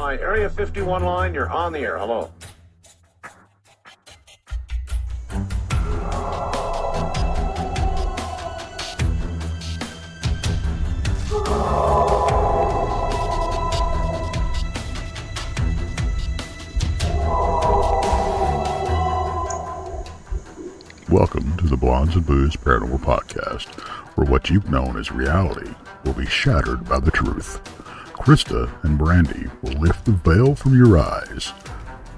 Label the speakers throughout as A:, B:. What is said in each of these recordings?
A: my Area 51 line. You're on the air. Hello.
B: Welcome to the Blondes and Booze Paranormal Podcast, where what you've known as reality will be shattered by the truth. Krista and Brandy will lift the veil from your eyes,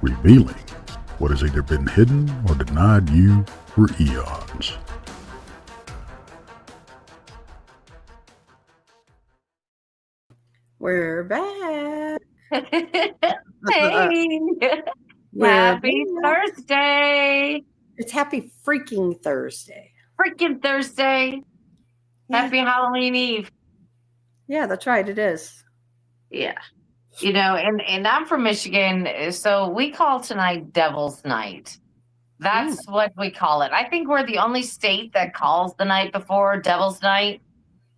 B: revealing what has either been hidden or denied you for eons.
C: We're back.
D: Hey, happy Thursday.
C: It's happy freaking Thursday.
D: Freaking Thursday.
C: Yeah.
D: Happy Halloween Eve.
C: Yeah, that's right. It is.
D: Yeah. You know, and I'm from Michigan, so we call tonight Devil's Night. That's what we call it. I think we're the only state that calls the night before Devil's Night.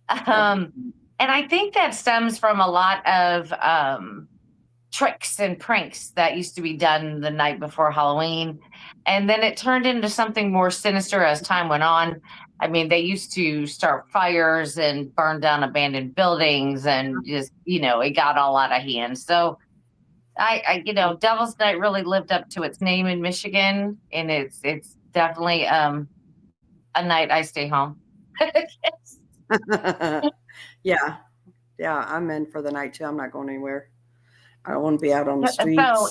D: And I think that stems from a lot of tricks and pranks that used to be done the night before Halloween. And then it turned into something more sinister as time went on. I mean, they used to start fires and burn down abandoned buildings and just, you know, it got all out of hand. So I you know, Devil's Night really lived up to its name in Michigan. And it's definitely a night I stay home.
C: Yeah. Yeah, I'm in for the night too. I'm not going anywhere. I don't want to be out on the streets.
D: So,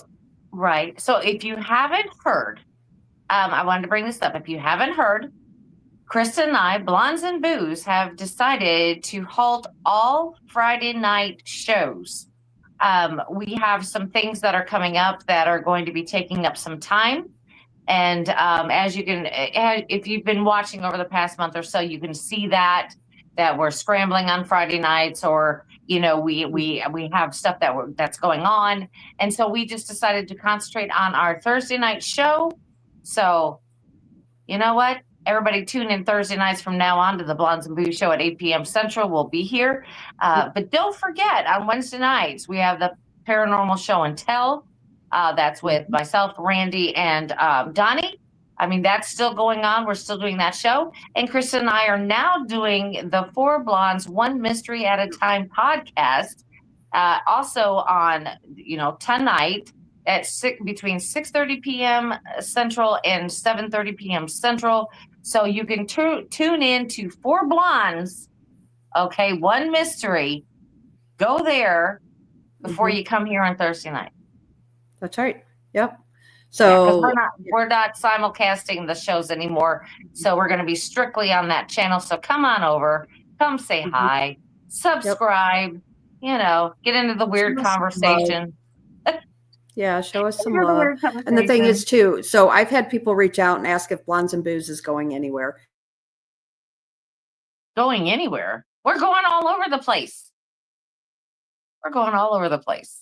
D: right. So if you haven't heard, I wanted to bring this up. If you haven't heard, Krista and I, Blondes and Booze, have decided to halt all Friday night shows. We have some things that are coming up that are going to be taking up some time. And as you can, if you've been watching over the past month or so, you can see that we're scrambling on Friday nights, or you know, we have stuff that's going on, and so we just decided to concentrate on our Thursday night show. So, you know what? Everybody tune in Thursday nights from now on to the Blondes and Booze show at 8 p.m. Central. We'll be here. But don't forget, on Wednesday nights, we have the Paranormal Show and Tell. That's with myself, Randy, and Donny. I mean, that's still going on. We're still doing that show. And Krista and I are now doing the Four Blondes, One Mystery at a Time podcast. Also on, you know, tonight at between 6:30 p.m. Central and 7:30 p.m. Central. So you can tune in to Four Blondes, okay, One Mystery. Go there before you come here on Thursday night.
C: That's right. Yep. So
D: we're not simulcasting the shows anymore. So we're going to be strictly on that channel. So come on over, come say hi, subscribe, you know, get into the weird conversation.
C: Yeah, show us some love. And the thing is too, so I've had people reach out and ask if Blondes and Booze is going anywhere.
D: Going anywhere? We're going all over the place. We're going all over the place.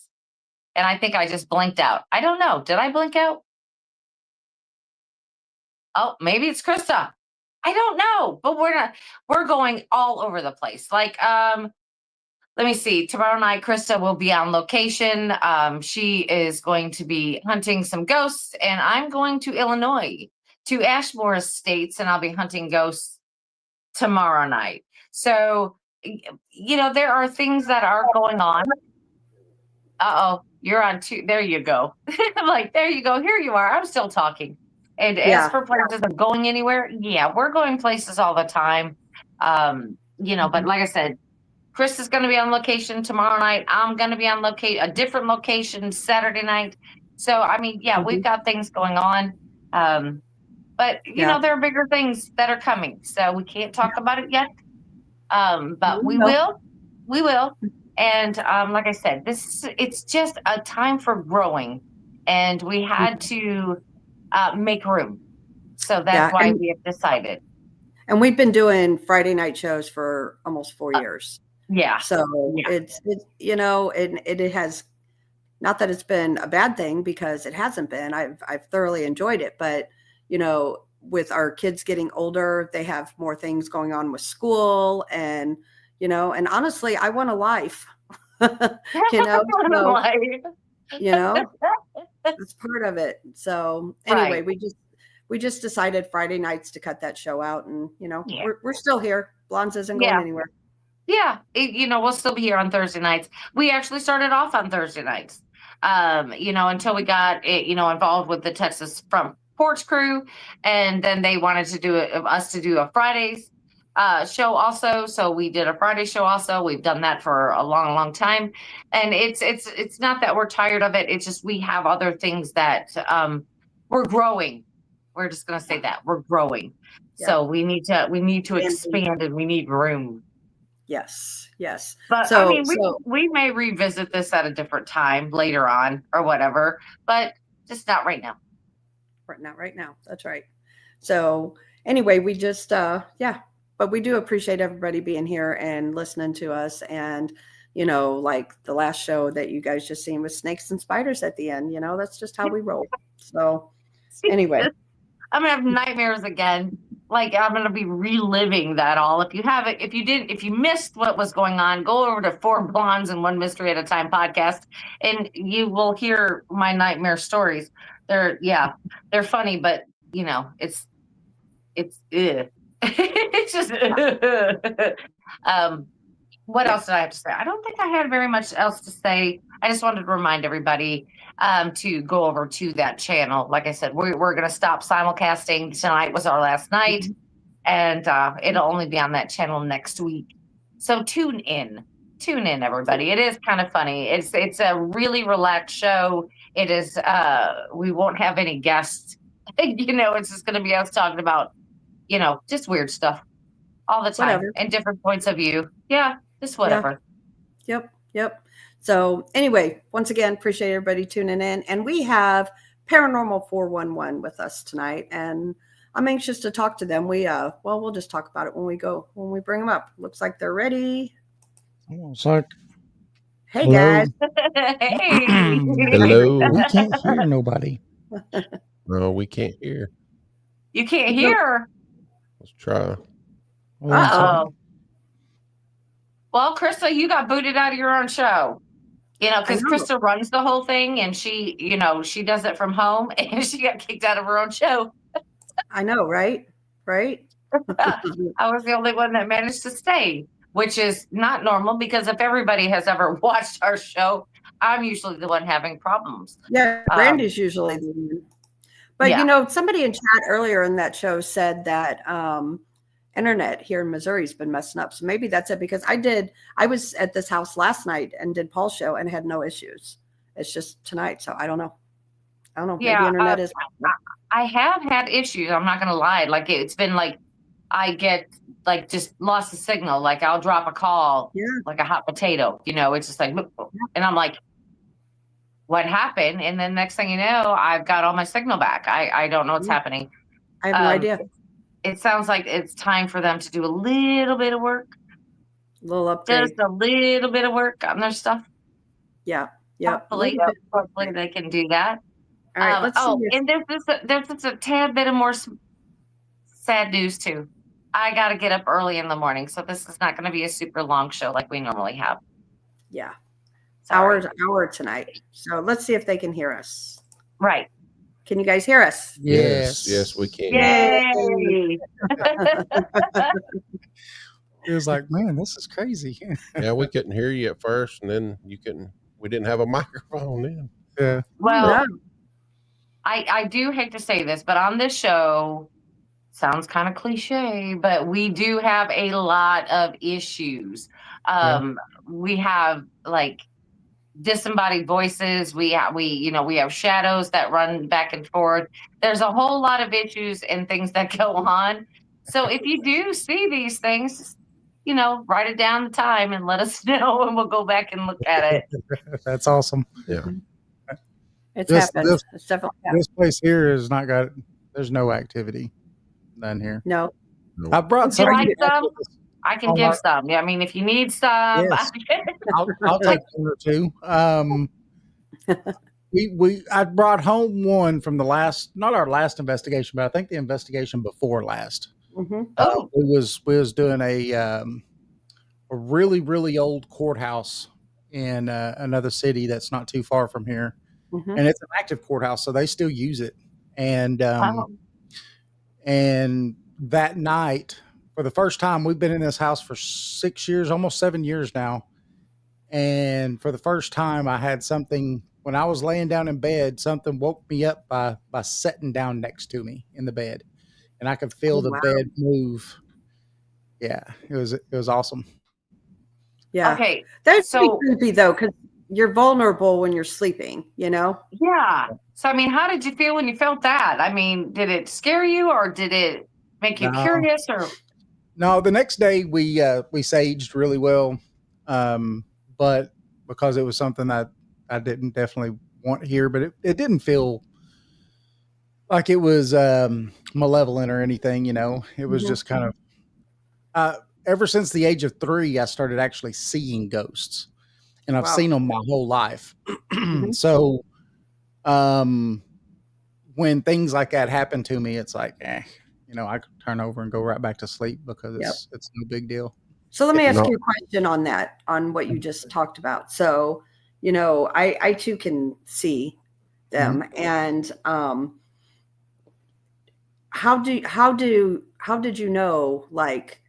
D: And I think I just blinked out. I don't know. Did I blink out? Oh, maybe it's Krista. I don't know. But we're going all over the place. Like, let me see. Tomorrow night, Krista will be on location. She is going to be hunting some ghosts. And I'm going to Illinois, to Ashmore Estates, and I'll be hunting ghosts tomorrow night. So, you know, there are things that are going on. Uh-oh. You're on two. There you go. I'm like, there you go. Here you are. I'm still talking. And as for places of going anywhere, yeah, we're going places all the time. You know, but like I said, Chris is going to be on location tomorrow night. I'm going to be on a different location Saturday night. So, I mean, yeah, we've got things going on. But, you know, there are bigger things that are coming. So we can't talk about it yet. But we will. We will. And like I said, it's just a time for growing, and we had to make room. So that's why we have decided.
C: And we've been doing Friday night shows for almost 4 years.
D: Yeah.
C: So it's you know, it has, not that it's been a bad thing, because it hasn't been. I've thoroughly enjoyed it, but you know, with our kids getting older, they have more things going on with school, and you know, and honestly, I want a life. you know, so,
D: Like,
C: you know, that's part of it. So anyway,
D: right.
C: we just decided Friday nights to cut that show out, and you know,
D: Yeah.
C: we're still here. Blondes isn't going
D: Yeah.
C: anywhere.
D: Yeah. We'll still be here on Thursday nights. We actually started off on Thursday nights. Until we got involved with the Texas from Porch crew, and then they wanted to do us to do a Fridays show also. So we did a Friday show also. We've done that for a long, long time, and it's not that we're tired of it. It's just we have other things that we're growing. We're just gonna say that we're growing.
C: Yeah.
D: So we need to expand, and we need room.
C: Yes.
D: But
C: So,
D: I mean, we may revisit this at a different time later on or whatever, but just not right now.
C: not right now. That's right. So anyway, we just but we do appreciate everybody being here and listening to us. And like the last show that you guys just seen with snakes and spiders at the end, that's just how we roll. So anyway,
D: I'm gonna have nightmares again. Like I'm gonna be reliving that all. If you missed what was going on, go over to 4 Blondes and 1 Mystery at a Time podcast, and you will hear my nightmare stories. They're funny, but it's it's just what else did I have to say? I don't think I had very much else to say. I just wanted to remind everybody to go over to that channel. Like I said, we're going to stop simulcasting. Tonight was our last night, and it'll only be on that channel next week. So tune in, everybody. It is kind of funny. It's a really relaxed show. It is. We won't have any guests. It's just going to be us talking about, just weird stuff all the time. Whatever. And different points of view. Yeah, just whatever.
C: Yeah. Yep. So anyway, once again, appreciate everybody tuning in. And we have Paranormal 411 with us tonight. And I'm anxious to talk to them. We'll just talk about it when we bring them up. Looks like they're ready.
E: It's like,
C: hey, guys.
D: Hey.
F: Hello.
E: We can't hear nobody.
F: No, we can't hear.
D: You can't hear?
F: Let's try.
D: Uh-oh. Well, Krista, you got booted out of your own show. Because Krista runs the whole thing, and she does it from home, and she got kicked out of her own show.
C: I know, right?
D: I was the only one that managed to stay, which is not normal, because if everybody has ever watched our show, I'm usually the one having problems.
C: Yeah, Brandy's usually the one. But, somebody in chat earlier in that show said that internet here in Missouri has been messing up. So maybe that's it, because I was at this house last night and did Paul's show and had no issues. It's just tonight. So I don't know.
D: Yeah,
C: maybe internet is.
D: I have had issues. I'm not going to lie. Like it's been like, I get like just lost the signal. Like I'll drop a call like a hot potato, it's just like, and I'm like, what happened? And then next thing you know, I've got all my signal back. I don't know what's happening.
C: I have no idea.
D: It sounds like it's time for them to do a little bit of work.
C: A little upgrade.
D: Just a little bit of work on their stuff.
C: Yeah.
D: Hopefully they can do that.
C: All right, let's see.
D: And there's just a tad bit of more sad news too. I got to get up early in the morning, so this is not going to be a super long show like we normally have.
C: Yeah.
D: Sorry.
C: Hour tonight. So let's see if they can hear us.
D: Right.
C: Can you guys hear us?
F: Yes, we can.
D: Yay!
E: It was like, man, this is crazy.
F: Yeah, we couldn't hear you at first, and then we didn't have a microphone then.
E: Yeah.
D: Well, I do hate to say this, but on this show, sounds kind of cliche, but we do have a lot of issues. We have like disembodied voices. We have shadows that run back and forth. There's a whole lot of issues and things that go on. So if you do see these things, write it down the time and let us know, and we'll go back and look at it.
E: That's awesome.
F: Yeah.
C: It's happened. It's definitely happened.
E: This place here has not got, there's no activity done here.
C: No.
E: I brought some.
D: Like some? I can give some. Yeah, I mean, if you need some,
E: yes. I'll take one or two. I brought home one from not our last investigation, but I think the investigation before last.
C: Mm-hmm.
E: We was doing a really, really old courthouse in another city that's not too far from here,
C: Mhm.
E: and it's an active courthouse, so they still use it. And
D: Oh,
E: and that night, for the first time, we've been in this house for 6 years, almost 7 years now. And for the first time, I had something when I was laying down in bed. Something woke me up by sitting down next to me in the bed, and I could
C: Oh,
E: feel the
C: wow.
E: bed move. Yeah, it was awesome.
C: Yeah.
D: okay.
C: That's pretty
D: So
C: creepy though, because you're vulnerable when you're sleeping, you know?
D: yeah. So I mean, how did you feel when you felt that? I mean, did it scare you, or did it make you
E: No,
D: curious? Or
E: no. The next day we saged really well, but because it was something that I didn't definitely want here, but it didn't feel like it was malevolent or anything. It was
C: Mhm.
E: just kind of ever since the age of 3, I started actually seeing ghosts, and I've
C: Wow.
E: seen them my whole life.
C: Mhm.
E: So, um, when things like that happen to me, it's like, I could turn over and go right back to sleep because
C: Yep.
E: it's no big deal.
C: So let me ask
F: No.
C: you a question on that, on what you just talked about. So, I too can see them, and how did you know, like,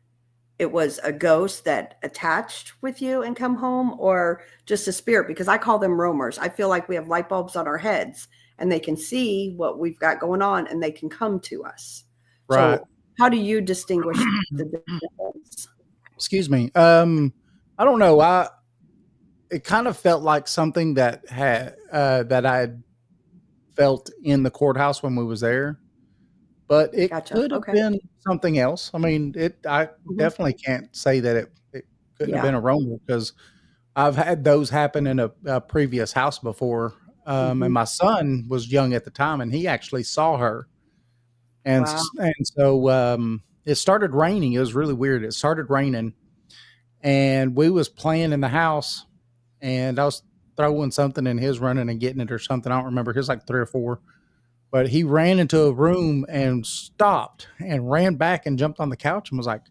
C: it was a ghost that attached with you and come home, or just a spirit? Because I call them roamers. I feel like we have light bulbs on our heads and they can see what we've got going on and they can come to us.
E: Right.
C: So how do you distinguish the difference?
E: Excuse me. I don't know. It kind of felt like something that I had felt in the courthouse when we was there, but it
C: Gotcha.
E: could have
C: Okay.
E: been something else. I mean, I
C: Mhm.
E: definitely can't say that it couldn't have
C: Yeah.
E: been a roamer because I've had those happen in a previous house before. And
C: Mhm.
E: my son was young at the time, and he actually saw her. And
C: Wow.
E: so it started raining. It was really weird. It started raining, and we was playing in the house, and I was throwing something, and his running and getting it or something. I don't remember. He was like 3 or 4, but he ran into a room and stopped and ran back and jumped on the couch and was like,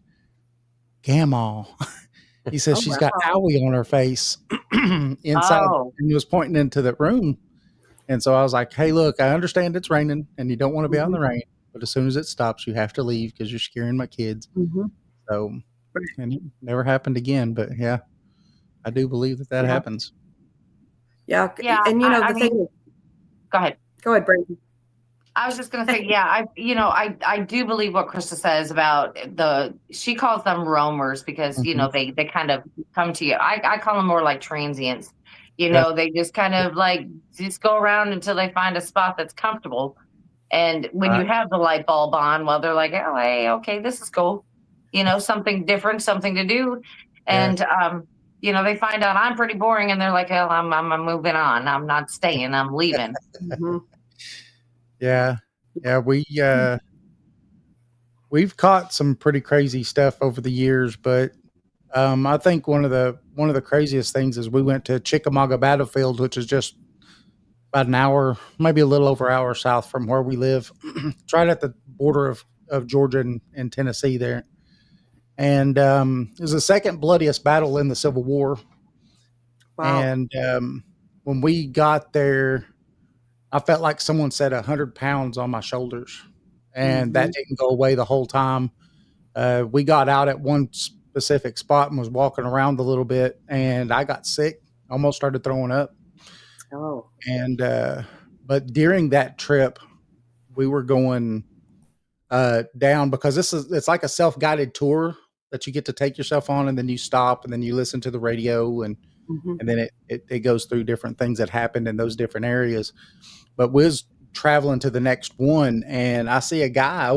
E: "Gamma." He says
C: Oh,
E: she's got
C: wow.
E: owie on her face inside,
D: oh,
E: and he was pointing into the room. And so I was like, "Hey, look, I understand it's raining and you don't want to be out in
C: Mhm.
E: the rain, but as soon as it stops, you have to leave because you're scaring my kids."
C: Mhm.
E: So, and it never happened again. But yeah, I do believe that
C: Yeah.
E: happens.
C: Yeah.
D: yeah.
C: And
D: I
C: the thing
D: mean,
C: is,
D: go ahead.
C: go ahead, Brady.
D: I was just gonna say, yeah, I do believe what Krista says about she calls them roamers because,
E: Mhm.
D: they kind of come to you. I call them more like transients.
E: Yeah.
D: They just kind of like just go around until they find a spot that's comfortable. And when
E: Right.
D: you have the light bulb on, well, they're like, oh, hey, okay, this is cool. Something different, something to do.
E: Yeah.
D: And they find out I'm pretty boring and they're like, hell, I'm moving on. I'm not staying, I'm leaving.
C: Mhm.
E: Yeah. Yeah. We've caught some pretty crazy stuff over the years, but I think one of the craziest things is we went to Chickamauga Battlefield, which is just about an hour, maybe a little over an hour south from where we live. It's right at the border of Georgia and Tennessee there. And it was the second bloodiest battle in the Civil War.
C: Wow.
E: And when we got there, I felt like someone set 100 pounds on my shoulders, and that
C: Mhm.
E: didn't go away the whole time. We got out at one specific spot and was walking around a little bit, and I got sick, almost started throwing up.
C: Oh.
E: And but during that trip, we were going down because it's like a self-guided tour that you get to take yourself on, and then you stop and then you listen to the radio,
C: Mhm.
E: and then it goes through different things that happened in those different areas. But we was traveling to the next one, and I see a guy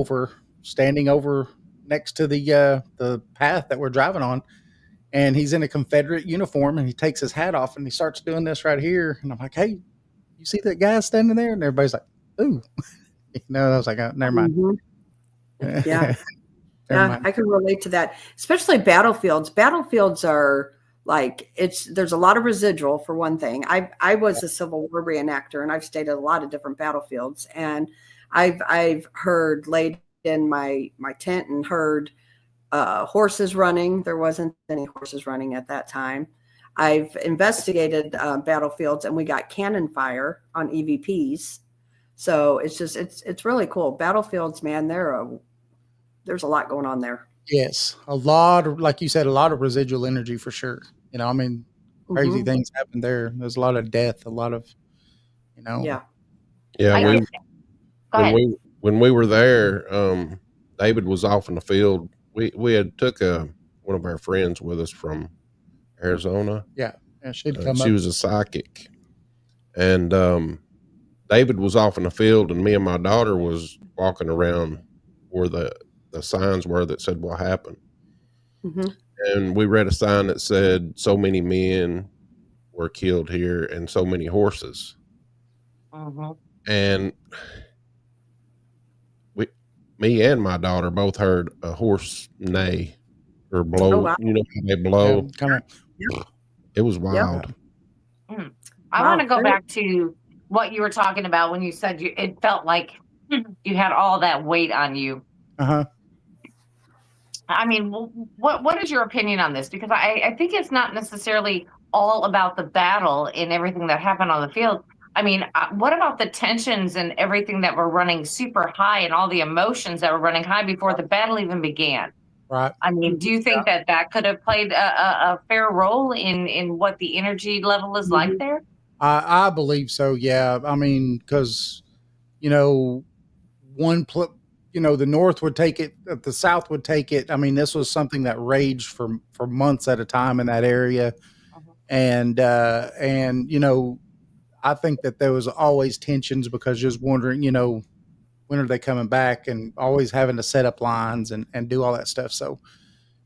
E: standing over next to the path that we're driving on, and he's in a Confederate uniform, and he takes his hat off and he starts doing this right here, and I'm like, "Hey, you see that guy standing there?" And everybody's like, "Ooh." I was like, "Oh, never mind."
C: Mhm. Yeah.
E: Never
C: Yeah,
E: mind.
C: I can relate to that, especially battlefields. Battlefields are like, there's a lot of residual for one thing. I was a Civil War reenactor, and I've stayed at a lot of different battlefields, and I've heard, laid in my tent and heard horses running. There wasn't any horses running at that time. I've investigated battlefields, and we got cannon fire on EVPs. So it's really cool. Battlefields, man, there's a lot going on there.
E: Yes, a lot of, like you said, a lot of residual energy for sure. I mean, crazy things happen there. There's a lot of death, a lot of,
C: Yeah.
F: Yeah.
D: Go ahead.
F: When we were there, David was off in the field. We had took one of our friends with us from Arizona.
E: Yeah, she'd come
F: She
E: up.
F: was a psychic, and David was off in the field, and me and my daughter was walking around where the signs were that said what happened.
C: Mm-hmm.
F: And we read a sign that said so many men were killed here and so many horses.
D: Mm-hmm.
F: And me and my daughter both heard a horse neigh or blow.
C: Oh, wow.
F: You know how they blow? It was wild.
D: I want to go back to what you were talking about when you said it felt like you had all that weight on you.
E: Uh-huh.
D: I mean, what is your opinion on this? Because I think it's not necessarily all about the battle and everything that happened on the field. I mean, what about the tensions and everything that were running super high and all the emotions that were running high before the battle even began?
E: Right.
D: I mean, do you think that could have played a fair role in what the energy level is like there?
E: I believe so. Yeah. I mean, because, the North would take it, the South would take it. I mean, this was something that raged for months at a time in that area. And I think that there was always tensions because just wondering, when are they coming back, and always having to set up lines and do all that stuff. So,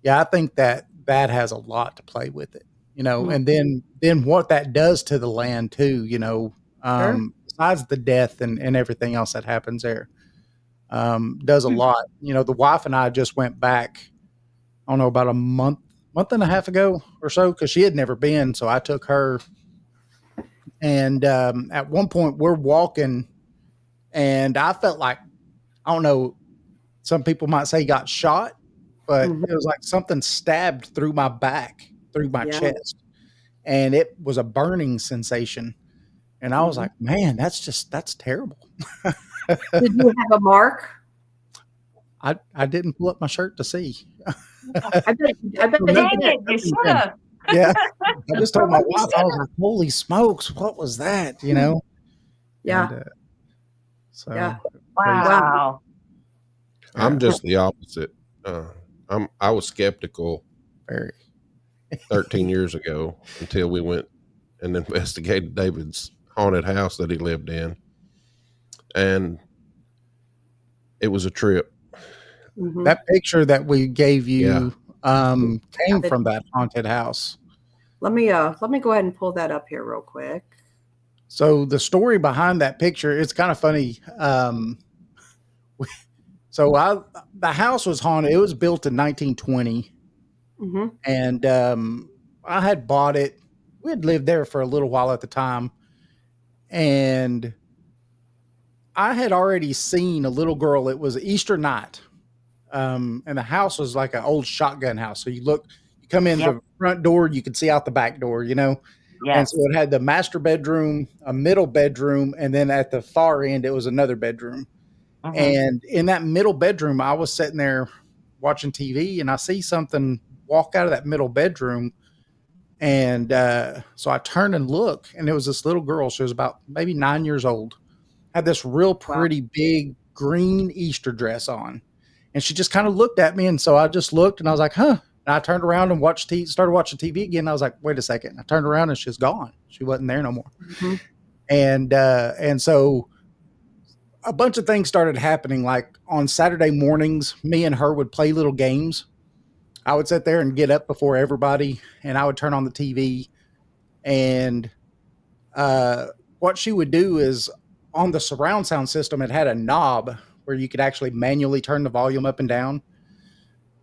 E: yeah, I think that has a lot to play with it, and then what that does to the land too, besides the death and everything else that happens there, does a lot. The wife and I just went back, I don't know, about a month and a half ago or so, because she had never been. So I took her. And at one point we're walking, and I felt like, I don't know, some people might say got shot, but it was like something stabbed through my back, through my chest. And it was a burning sensation. And I was like, man, that's terrible.
C: Did you have a mark?
E: I didn't pull up my shirt to see.
C: I bet
D: Dang it, you should have.
E: Yeah. I just told my wife, I was like, holy smokes, what was that?
C: Yeah.
E: And, so
C: Yeah.
D: Wow.
F: I'm just the opposite. I was skeptical
E: very
F: 13 years ago until we went and investigated David's haunted house that he lived in. And it was a trip.
E: That picture that we gave you came from that haunted house.
C: Let me go ahead and pull that up here real quick.
E: So the story behind that picture, it's kind of funny. The house was haunted. It was built in 1920. And I had bought it. We had lived there for a little while at the time. And I had already seen a little girl. It was Easter night. And the house was like an old shotgun house. So you come in the front door, you could see out the back door, Yes. And so it had the master bedroom, a middle bedroom, and then at the far end, it was another bedroom. And in that middle bedroom, I was sitting there watching TV, and I see something walk out of that middle bedroom. And so I turned and look, and it was this little girl. She was about maybe 9 years old, had this real pretty big green Easter dress on. And she just kind of looked at me. And so I just looked, and I was like, huh. And I turned around and started watching TV again. I was like, wait a second. I turned around and she's gone. She wasn't there no more. And so a bunch of things started happening. Like on Saturday mornings, me and her would play little games. I would sit there and get up before everybody, and I would turn on the TV. And what she would do is, on the surround sound system, it had a knob where you could actually manually turn the volume up and down.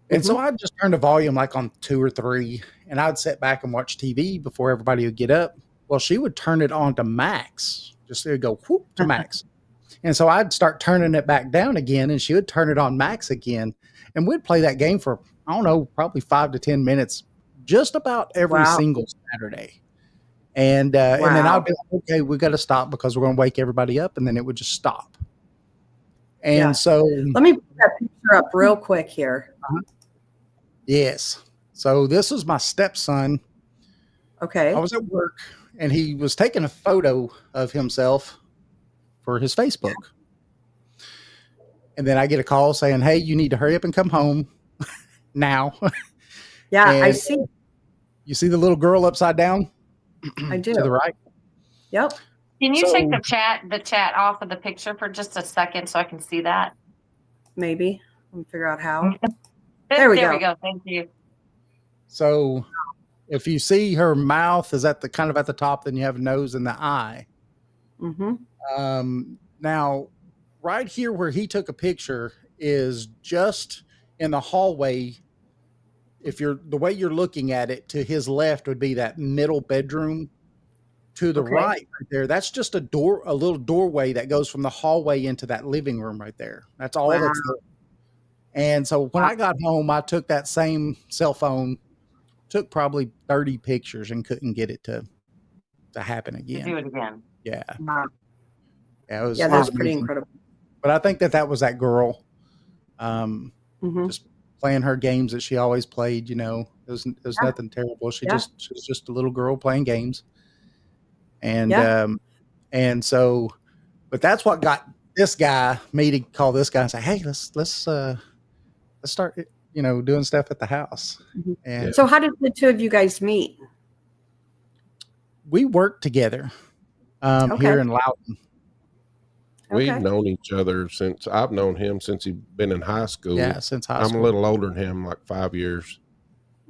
E: And so I'd just turn the volume like on 2 or 3, and I'd sit back and watch TV before everybody would get up. Well, she would turn it on to max. Just it would go whoop to max. And so I'd start turning it back down again, and she would turn it on max again. And we'd play that game for, I don't know, probably 5 to 10 minutes, just about every single Saturday. And then
C: Wow.
E: I'd be like, okay, we got to stop because we're going to wake everybody up. And then it would just stop. And
C: Yeah.
E: so,
C: Let me put that picture up real quick here.
E: yes. So this was my stepson.
C: Okay.
E: I was at work and he was taking a photo of himself for his Facebook. And then I get a call saying, hey, you need to hurry up and come home now.
C: Yeah, I
E: And
C: see.
E: you see the little girl upside down
C: I do.
E: to the right?
C: Yep.
D: Can you
E: So-
D: take the chat off of the picture for just a second so I can see that?
C: Maybe. Let me figure out how. There we go.
D: Thank you.
E: So if you see her mouth is at the kind of at the top, then you have a nose and the eye.
C: Mm-hmm.
E: Now, right here where he took a picture is just in the hallway. If you're the way you're looking at it, to his left would be that middle bedroom. To the
C: Okay.
E: right there, that's just a little doorway that goes from the hallway into that living room right there. That's all
C: Wow.
E: that's there. And so when I got home, I took that same cell phone, took probably 30 pictures and couldn't get it to happen again.
D: Do it again.
E: Yeah.
C: Wow.
E: Yeah, it was,
C: Yeah,
E: it
C: that's
E: was
C: pretty
E: amazing.
C: incredible.
E: But I think that was that girl
C: Mm-hmm.
E: just playing her games that she always played, It was
C: Yeah.
E: nothing terrible. She
C: Yeah.
E: was just a little girl playing games. And
C: Yeah.
E: and so, but that's what got this guy me to call this guy and say, hey, let's start, doing stuff at the house.
C: Mhm.
E: And
C: So how did the two of you guys meet?
E: we worked together
C: Okay.
E: here in Loudoun.
F: We've
C: Okay.
F: known each other since I've known him since he's been in high school.
E: Yeah, since high
F: I'm
E: school.
F: a little older than him, like 5 years,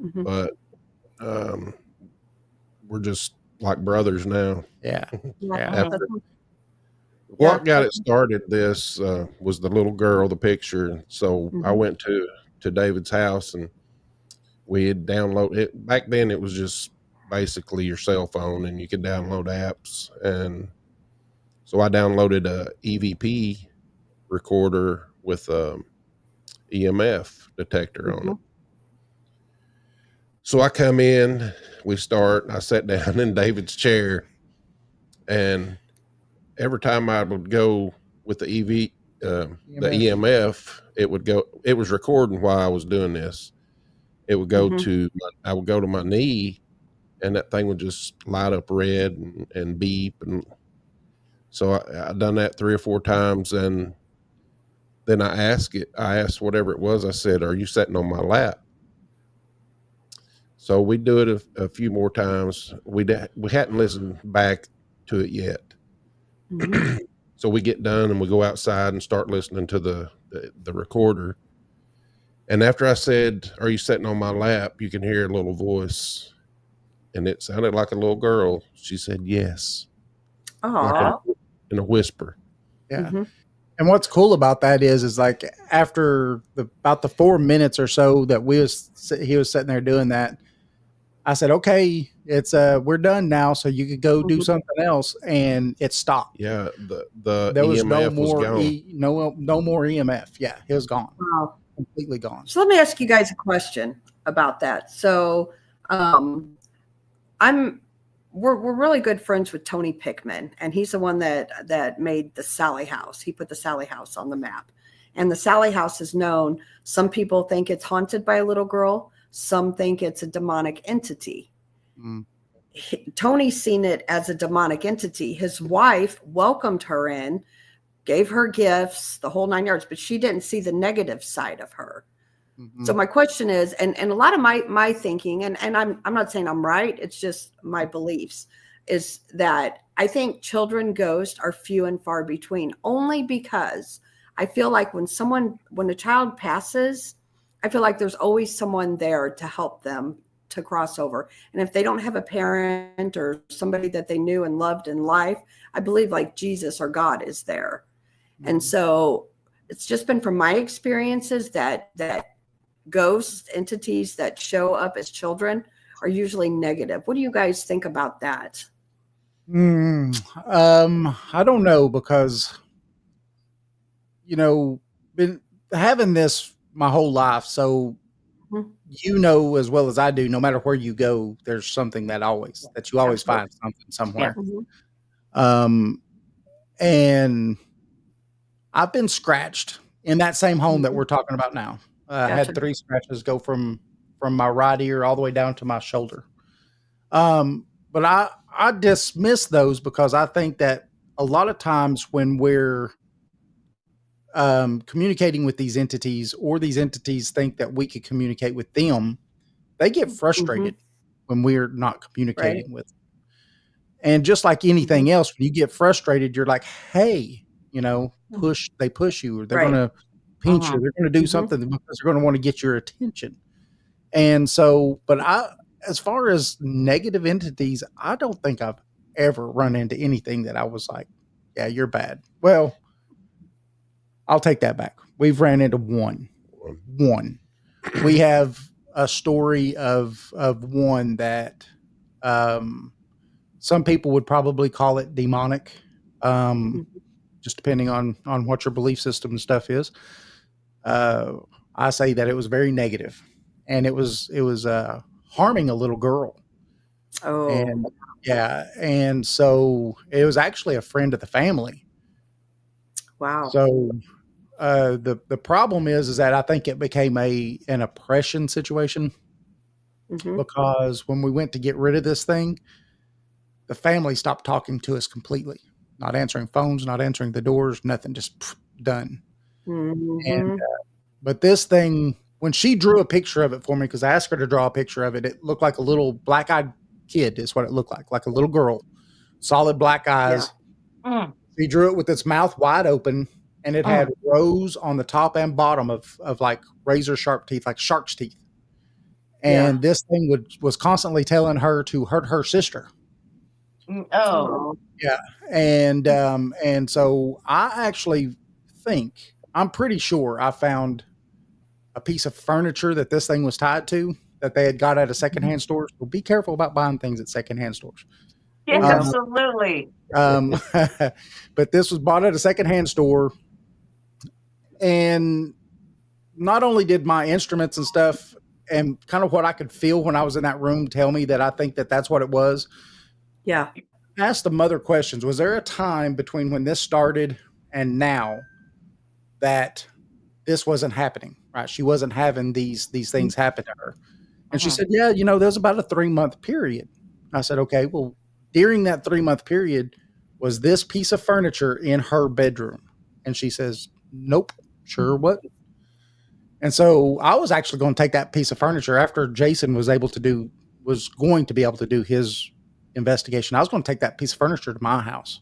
C: Mhm.
F: but we're just like brothers now.
E: Yeah.
C: Yeah.
F: After-
C: That's-
F: What
C: Yeah.
F: got it started? This was the little girl, the picture. So I
C: Mhm.
F: went to David's house and we had downloaded it. Back then, it was just basically your cell phone, and you could download apps. And so I downloaded a EVP recorder with a EMF detector on it. So I come in, we start, and I sat down in David's chair, and every time I would go with the the EMF, it would go. It was recording while I was doing this. It would go
C: Mhm.
F: I would go to my knee, and that thing would just light up red and beep. And so I done that 3 or 4 times, and then I asked whatever it was. I said, "Are you sitting on my lap?" So we do it a few more times. We hadn't listened back to it yet.
C: Mhm.
F: So we get done and we go outside and start listening to the recorder. And after I said, "Are you sitting on my lap?" you can hear a little voice, and it sounded like a little girl. She said, "Yes,"
C: Aw.
F: in a whisper.
E: Yeah.
C: Mhm.
E: And what's cool about that is like after about the 4 minutes or so that he was sitting there doing that, I said, okay, it's we're done now. So you could go do
C: Mhm.
E: something else. And it stopped.
F: Yeah, the
E: There was
F: EMF
E: no
F: was
E: more,
F: gone.
E: no more EMF. Yeah. It was gone.
C: Wow.
E: Completely gone.
C: So let me ask you guys a question about that. So we're really good friends with Tony Pickman, and he's the one that made the Sally House. He put the Sally House on the map. And the Sally House is known. Some people think it's haunted by a little girl. Some think it's a demonic entity.
E: Mm.
C: Tony's seen it as a demonic entity. His wife welcomed her in, gave her gifts, the whole 9 yards, but she didn't see the negative side of her.
E: Mhm.
C: So my question is, and a lot of my thinking, and I'm not saying I'm right, it's just my beliefs, is that I think children ghosts are few and far between, only because I feel like when a child passes, I feel like there's always someone there to help them to cross over. And if they don't have a parent or somebody that they knew and loved in life, I believe like Jesus or God is there. And so it's just been from my experiences that ghost entities that show up as children are usually negative. What do you guys think about that?
E: I don't know, because been having this my whole life. So you know as well as I do, no matter where you go, there's something that you always
C: Absolutely.
E: find something somewhere.
C: Mhm.
E: And I've been scratched in that same home that
C: Mhm.
E: we're talking about now. I
C: Gotcha.
E: had 3 scratches go from my right ear all the way down to my shoulder. But I dismiss those because I think that a lot of times when we're communicating with these entities, or these entities think that we could communicate with them, they get frustrated when we're not
C: Right.
E: communicating with them. And just like anything else, when you get frustrated, you're like, hey, they push you, or they're
C: Right.
E: going to pinch you, they're going to do something because they're going to want to get your attention. And so, but as far as negative entities, I don't think I've ever run into anything that I was like, yeah, you're bad. Well, I'll take that back. We've ran into one. We have a story of one that some people would probably call it demonic, just depending on what your belief system and stuff is. I say that it was very negative, and it was harming a little girl.
C: Oh.
E: And yeah, and so it was actually a friend of the family.
C: Wow.
E: So the problem is that I think it became an oppression situation, because when we went to get rid of this thing, the family stopped talking to us completely, not answering phones, not answering the doors, nothing, just done. And but this thing, when she drew a picture of it for me, because I asked her to draw a picture of it, it looked like a little black-eyed kid is what it looked like a little girl, solid black eyes. She drew it with its mouth wide open, and it had rows on the top and bottom of like razor sharp teeth, like shark's teeth. And this thing was constantly telling her to hurt her sister.
D: Oh.
E: Yeah. And so I actually think, I'm pretty sure I found a piece of furniture that this thing was tied to that they had got at a secondhand store. So be careful about buying things at secondhand stores.
D: Yeah, absolutely.
E: But this was bought at a secondhand store. And not only did my instruments and stuff and kind of what I could feel when I was in that room tell me that I think that that's what it was.
C: Yeah.
E: Ask the mother questions. Was there a time between when this started and now that this wasn't happening, right? She wasn't having these things happen to her. And she said, yeah, there's about a 3-month period. I said, okay, well, during that 3-month period, was this piece of furniture in her bedroom? And she says, nope, sure wasn't. And so I was actually going to take that piece of furniture after Jason was going to be able to do his investigation. I was going to take that piece of furniture to my house.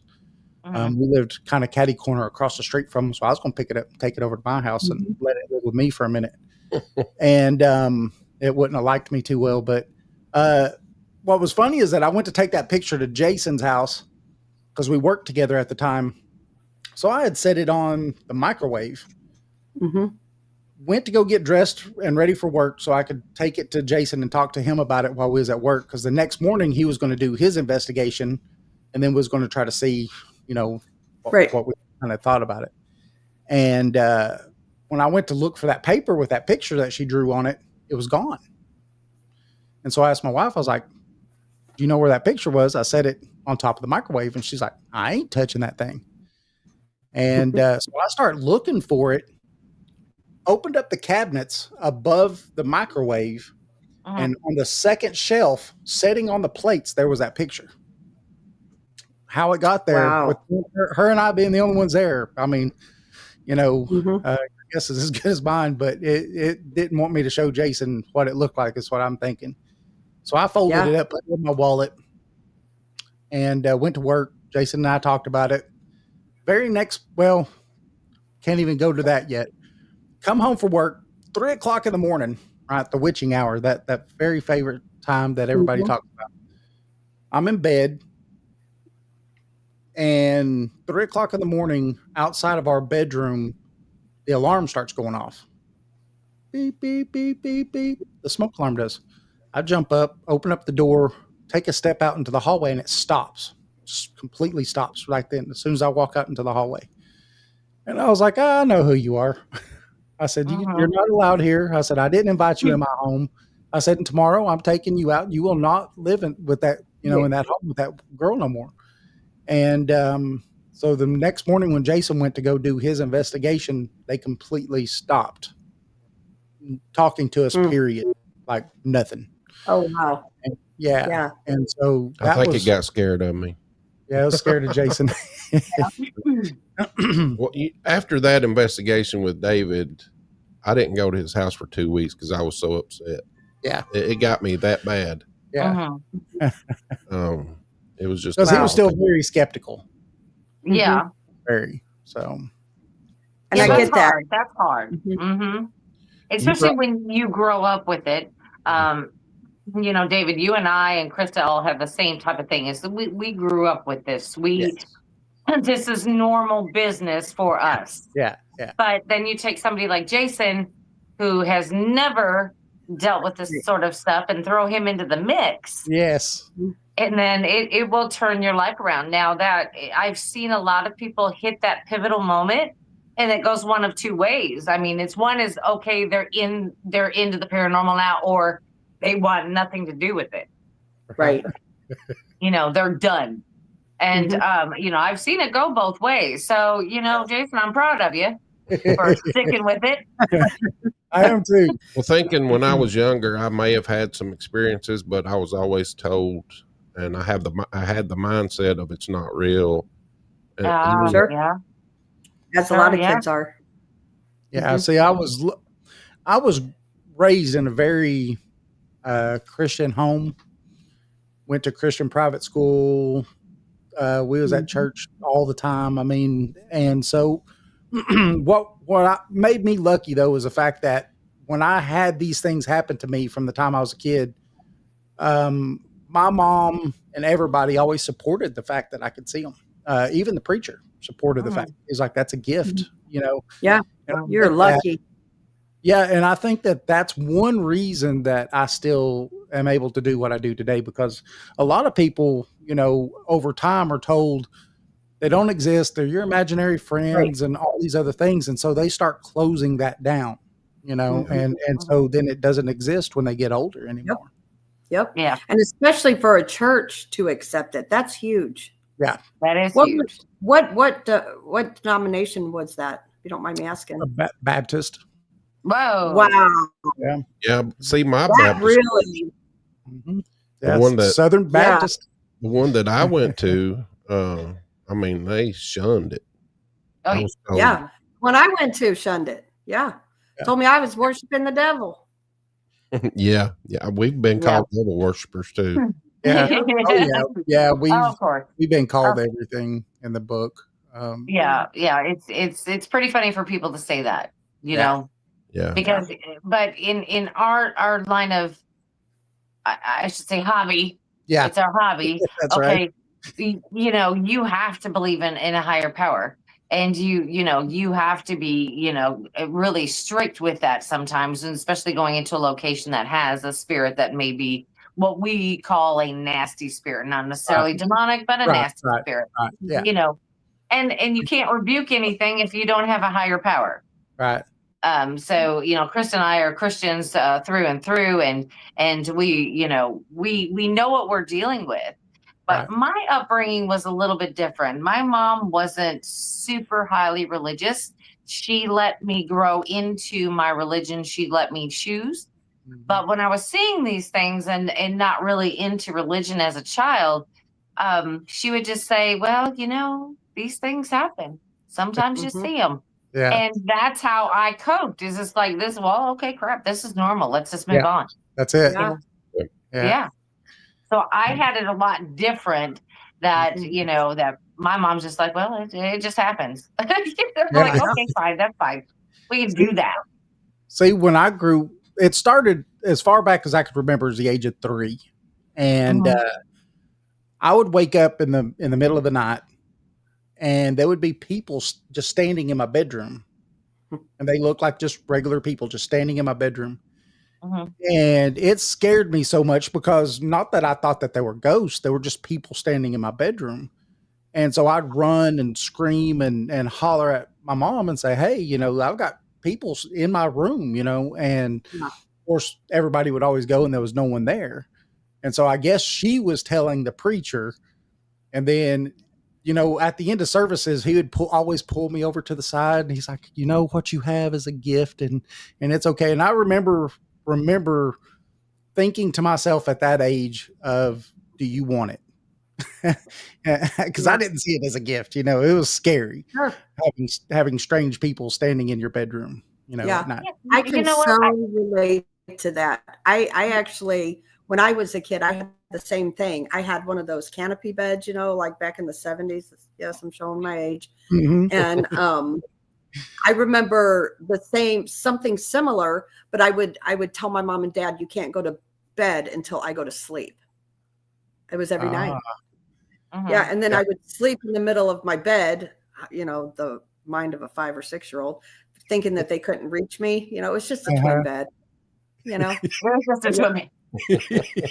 E: We lived kind of catty corner across the street from him, so I was going to pick it up, take it over to my house, and let it live with me for a minute. And it wouldn't have liked me too well. But what was funny is that I went to take that picture to Jason's house because we worked together at the time. So I had set it on the microwave. Went to go get dressed and ready for work so I could take it to Jason and talk to him about it while we was at work, because the next morning he was going to do his investigation and then was going to try to see, what we kind of thought about it. And when I went to look for that paper with that picture that she drew on it, it was gone. And so I asked my wife, I was like, do you know where that picture was? I set it on top of the microwave, and she's like, I ain't touching that thing. And so I started looking for it, opened up the cabinets above the microwave, and on the second shelf, sitting on the plates, there was that picture. How it got there, with her and I being the only ones there, I mean, I guess it's as good as mine, but it didn't want me to show Jason what it looked like, is what I'm thinking. So I folded it up, put it in my wallet, and went to work. Jason and I talked about it. Can't even go to that yet. Come home from work, 3:00 in the morning, right? The witching hour, that very favorite time that everybody talks about. I'm in bed, and 3:00 in the morning, outside of our bedroom, the alarm starts going off. Beep, beep, beep, beep, beep. The smoke alarm does. I jump up, open up the door, take a step out into the hallway, and it stops. Just completely stops right then, as soon as I walk out into the hallway. And I was like, I know who you are. I said,
D: Mhm.
E: you're not allowed here. I said, I didn't invite you in my home. I said, and tomorrow I'm taking you out. You will not live with that, in that home with that girl no more. And so the next morning when Jason went to go do his investigation, they completely stopped talking to us, period. Like nothing.
C: Oh, wow.
E: And yeah. And so
F: I think it got scared of me.
E: Yeah, I was scared of Jason.
F: Well, after that investigation with David, I didn't go to his house for 2 weeks because I was so upset.
E: Yeah.
F: It got me that bad.
E: Yeah.
F: It was just
E: because he was still very skeptical.
D: Yeah.
E: Very. So.
C: And I get that.
D: Hard. That's hard. Especially when you grow up with it. David, you and I and Krista all have the same type of thing. Is we grew up with this. This is normal business for us.
E: Yeah. Yeah.
D: But then you take somebody like Jason, who has never dealt with this sort of stuff, and throw him into the mix.
E: Yes.
D: And then it will turn your life around. Now that I've seen a lot of people hit that pivotal moment, and it goes one of two ways. I mean, one is okay, they're into the paranormal now, or they want nothing to do with it.
C: Right.
D: They're done. And I've seen it go both ways. So, Jason, I'm proud of you for sticking with it.
E: I am too.
F: Well, thinking when I was younger, I may have had some experiences, but I was always told, and I had the mindset of it's not real.
C: Sure.
D: Yeah.
C: As a lot of kids are.
E: Yeah. See, I was raised in a very Christian home. Went to Christian private school. We was at church all the time. I mean, and so what made me lucky though was the fact that when I had these things happen to me from the time I was a kid, my mom and everybody always supported the fact that I could see them. Even the preacher supported the fact. He's like, that's a gift,
C: Yeah, you're lucky.
E: Yeah, and I think that that's one reason that I still am able to do what I do today, because a lot of people, over time are told they don't exist, they're your imaginary friends and all these other things, and so they start closing that down, and so then it doesn't exist when they get older anymore.
C: Yep.
D: Yeah.
C: And especially for a church to accept it, that's huge.
E: Yeah,
D: that is huge.
C: What denomination was that? If you don't mind me asking.
E: Baptist.
D: Whoa!
C: Wow.
F: Yeah. See, my
C: that
F: Baptist,
C: really.
E: Yeah,
F: the one
E: Southern Baptist.
F: The one that I went to, I mean, they shunned it.
D: Oh,
C: yeah. When I went to, shunned it. Yeah. Told me I was worshiping the devil.
F: Yeah. We've been called devil worshipers too.
E: Yeah. Yeah. We've been called everything in the book.
D: Yeah. It's pretty funny for people to say that, know.
F: Yeah.
D: Because, but in our line of, I should say hobby. Yeah. It's our hobby.
E: That's right.
D: You have to believe in a higher power, and you have to be, really strict with that sometimes, and especially going into a location that has a spirit that may be what we call a nasty spirit, not necessarily demonic, but a nasty spirit,
E: Yeah.
D: And you can't rebuke anything if you don't have a higher power.
E: Right.
D: So, Chris and I are Christians through and through, and we know what we're dealing with. But my upbringing was a little bit different. My mom wasn't super highly religious. She let me grow into my religion. She let me choose. But when I was seeing these things and not really into religion as a child, she would just say, well, these things happen. Sometimes you see them.
E: Yeah.
D: And that's how I coped. Is just like this, well, okay, crap, this is normal. Let's just move on.
E: That's it.
D: Yeah. So I had it a lot different that, that my mom's just like, well, it just happens. Like, okay, fine, that's fine. We can do that.
E: See, when I grew, it started as far back as I could remember as the age of 3. And I would wake up in the middle of the night, and there would be people just standing in my bedroom, and they looked like just regular people just standing in my bedroom. And it scared me so much, because not that I thought that they were ghosts, they were just people standing in my bedroom. And so I'd run and scream and holler at my mom and say, hey, I've got people in my room, and
C: Yeah.
E: of course everybody would always go and there was no one there. And so I guess she was telling the preacher, and then, at the end of services, he would always pull me over to the side, and he's like, what you have is a gift, and it's okay. And I remember thinking to myself at that age of, do you want it? Because I didn't see it as a gift. It was scary.
C: Sure.
E: Having strange people standing in your bedroom, at night.
C: I can relate to that. I actually, when I was a kid, I had the same thing. I had one of those canopy beds, like back in the 70s. Yes, I'm showing my age.
E: Mm-hmm.
C: And I remember something similar, but I would tell my mom and dad, you can't go to bed until I go to sleep. It was every night.
D: Uh-huh.
C: Yeah. And then I would sleep in the middle of my bed, the mind of a 5 or 6 year old, thinking that they couldn't reach me. It was just a twin bed,
D: It was just a twin.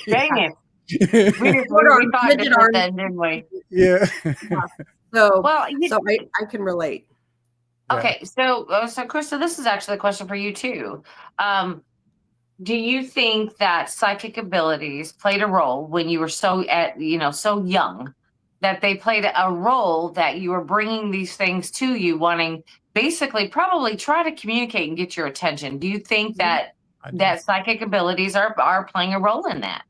D: Dang it. We thought different then, didn't we?
E: Yeah.
C: So,
D: well,
C: I can relate.
D: Okay. So Krista, this is actually a question for you too. Do you think that psychic abilities played a role when you were so young, that they played a role that you were bringing these things to you, wanting basically probably try to communicate and get your attention? Do you think that psychic abilities are playing a role in that?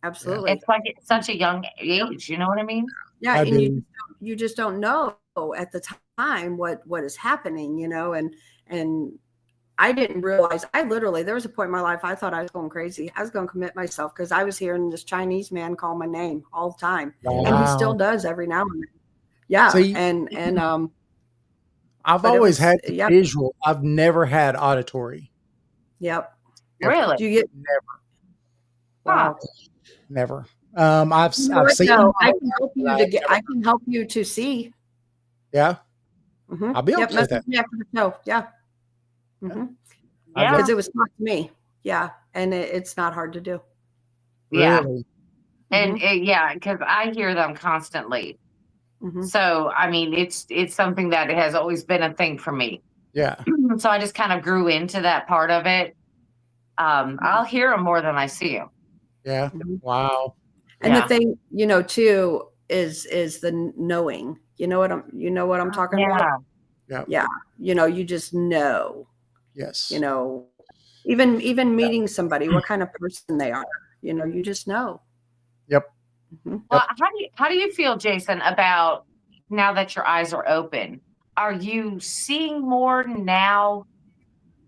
C: Absolutely.
D: It's like it's such a young age. You know what I mean?
C: Yeah. And you just don't know at the time what is happening, and I didn't realize, there was a point in my life I thought I was going crazy. I was going to commit myself because I was hearing this Chinese man call my name all the time.
E: Wow.
C: And he still does every now and then. Yeah.
E: See, I've always had visual. I've never had auditory.
C: Yep.
D: Really?
C: Do you get
E: never?
C: Wow.
E: Never. I've seen.
C: No, I can help you I can help you to see.
E: Yeah.
C: Mm-hmm.
E: I'll be able to do that.
C: After the show. Yeah. Mm-hmm.
D: Yeah.
C: Because it was taught to me. Yeah. And it's not hard to do.
D: Yeah.
E: Really?
D: And because I hear them constantly.
C: Mm-hmm.
D: So, I mean, it's something that has always been a thing for me.
E: Yeah.
D: So I just kind of grew into that part of it. I'll hear them more than I see them.
E: Yeah.
C: Mm-hmm.
E: Wow.
C: And the thing, too, is the knowing. You know what I'm talking about?
E: Yeah.
C: Yeah. You just know.
E: Yes.
C: Even meeting somebody, what kind of person they are, you just know.
E: Yep.
C: Mm-hmm.
D: Well, how do you feel, Jason, about now that your eyes are open? Are you seeing more now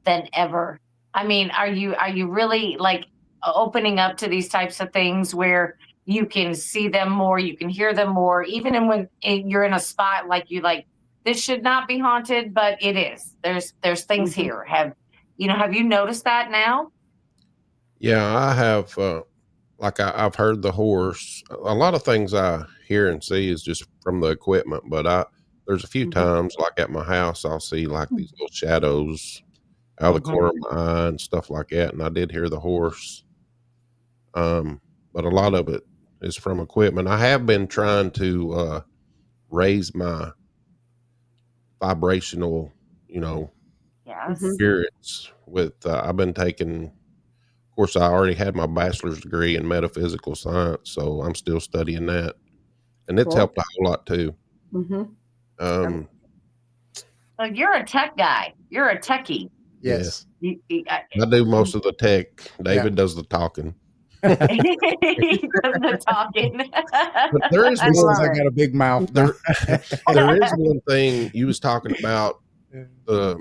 D: than ever? I mean, are you really like opening up to these types of things where you can see them more, you can hear them more, even when you're in a spot like this should not be haunted, but it is. There's things here. Have you noticed that now?
F: Yeah, I have. I've heard the horse. A lot of things I hear and see is just from the equipment, but there's a few times, like at my house, I'll see like these little shadows out of the corner of my eye and stuff like that. And I did hear the horse. But a lot of it is from equipment. I have been trying to raise my vibrational, spirits with, I've been taking, of course, I already had my bachelor's degree in metaphysical science, so I'm still studying that. And it's helped a whole lot too.
C: Mm-hmm.
D: So you're a tech guy. You're a techie.
E: Yes.
F: I do most of the tech. David does the talking.
D: He does the talking.
F: But there is
E: I got a big mouth.
F: There is one thing you was talking about. The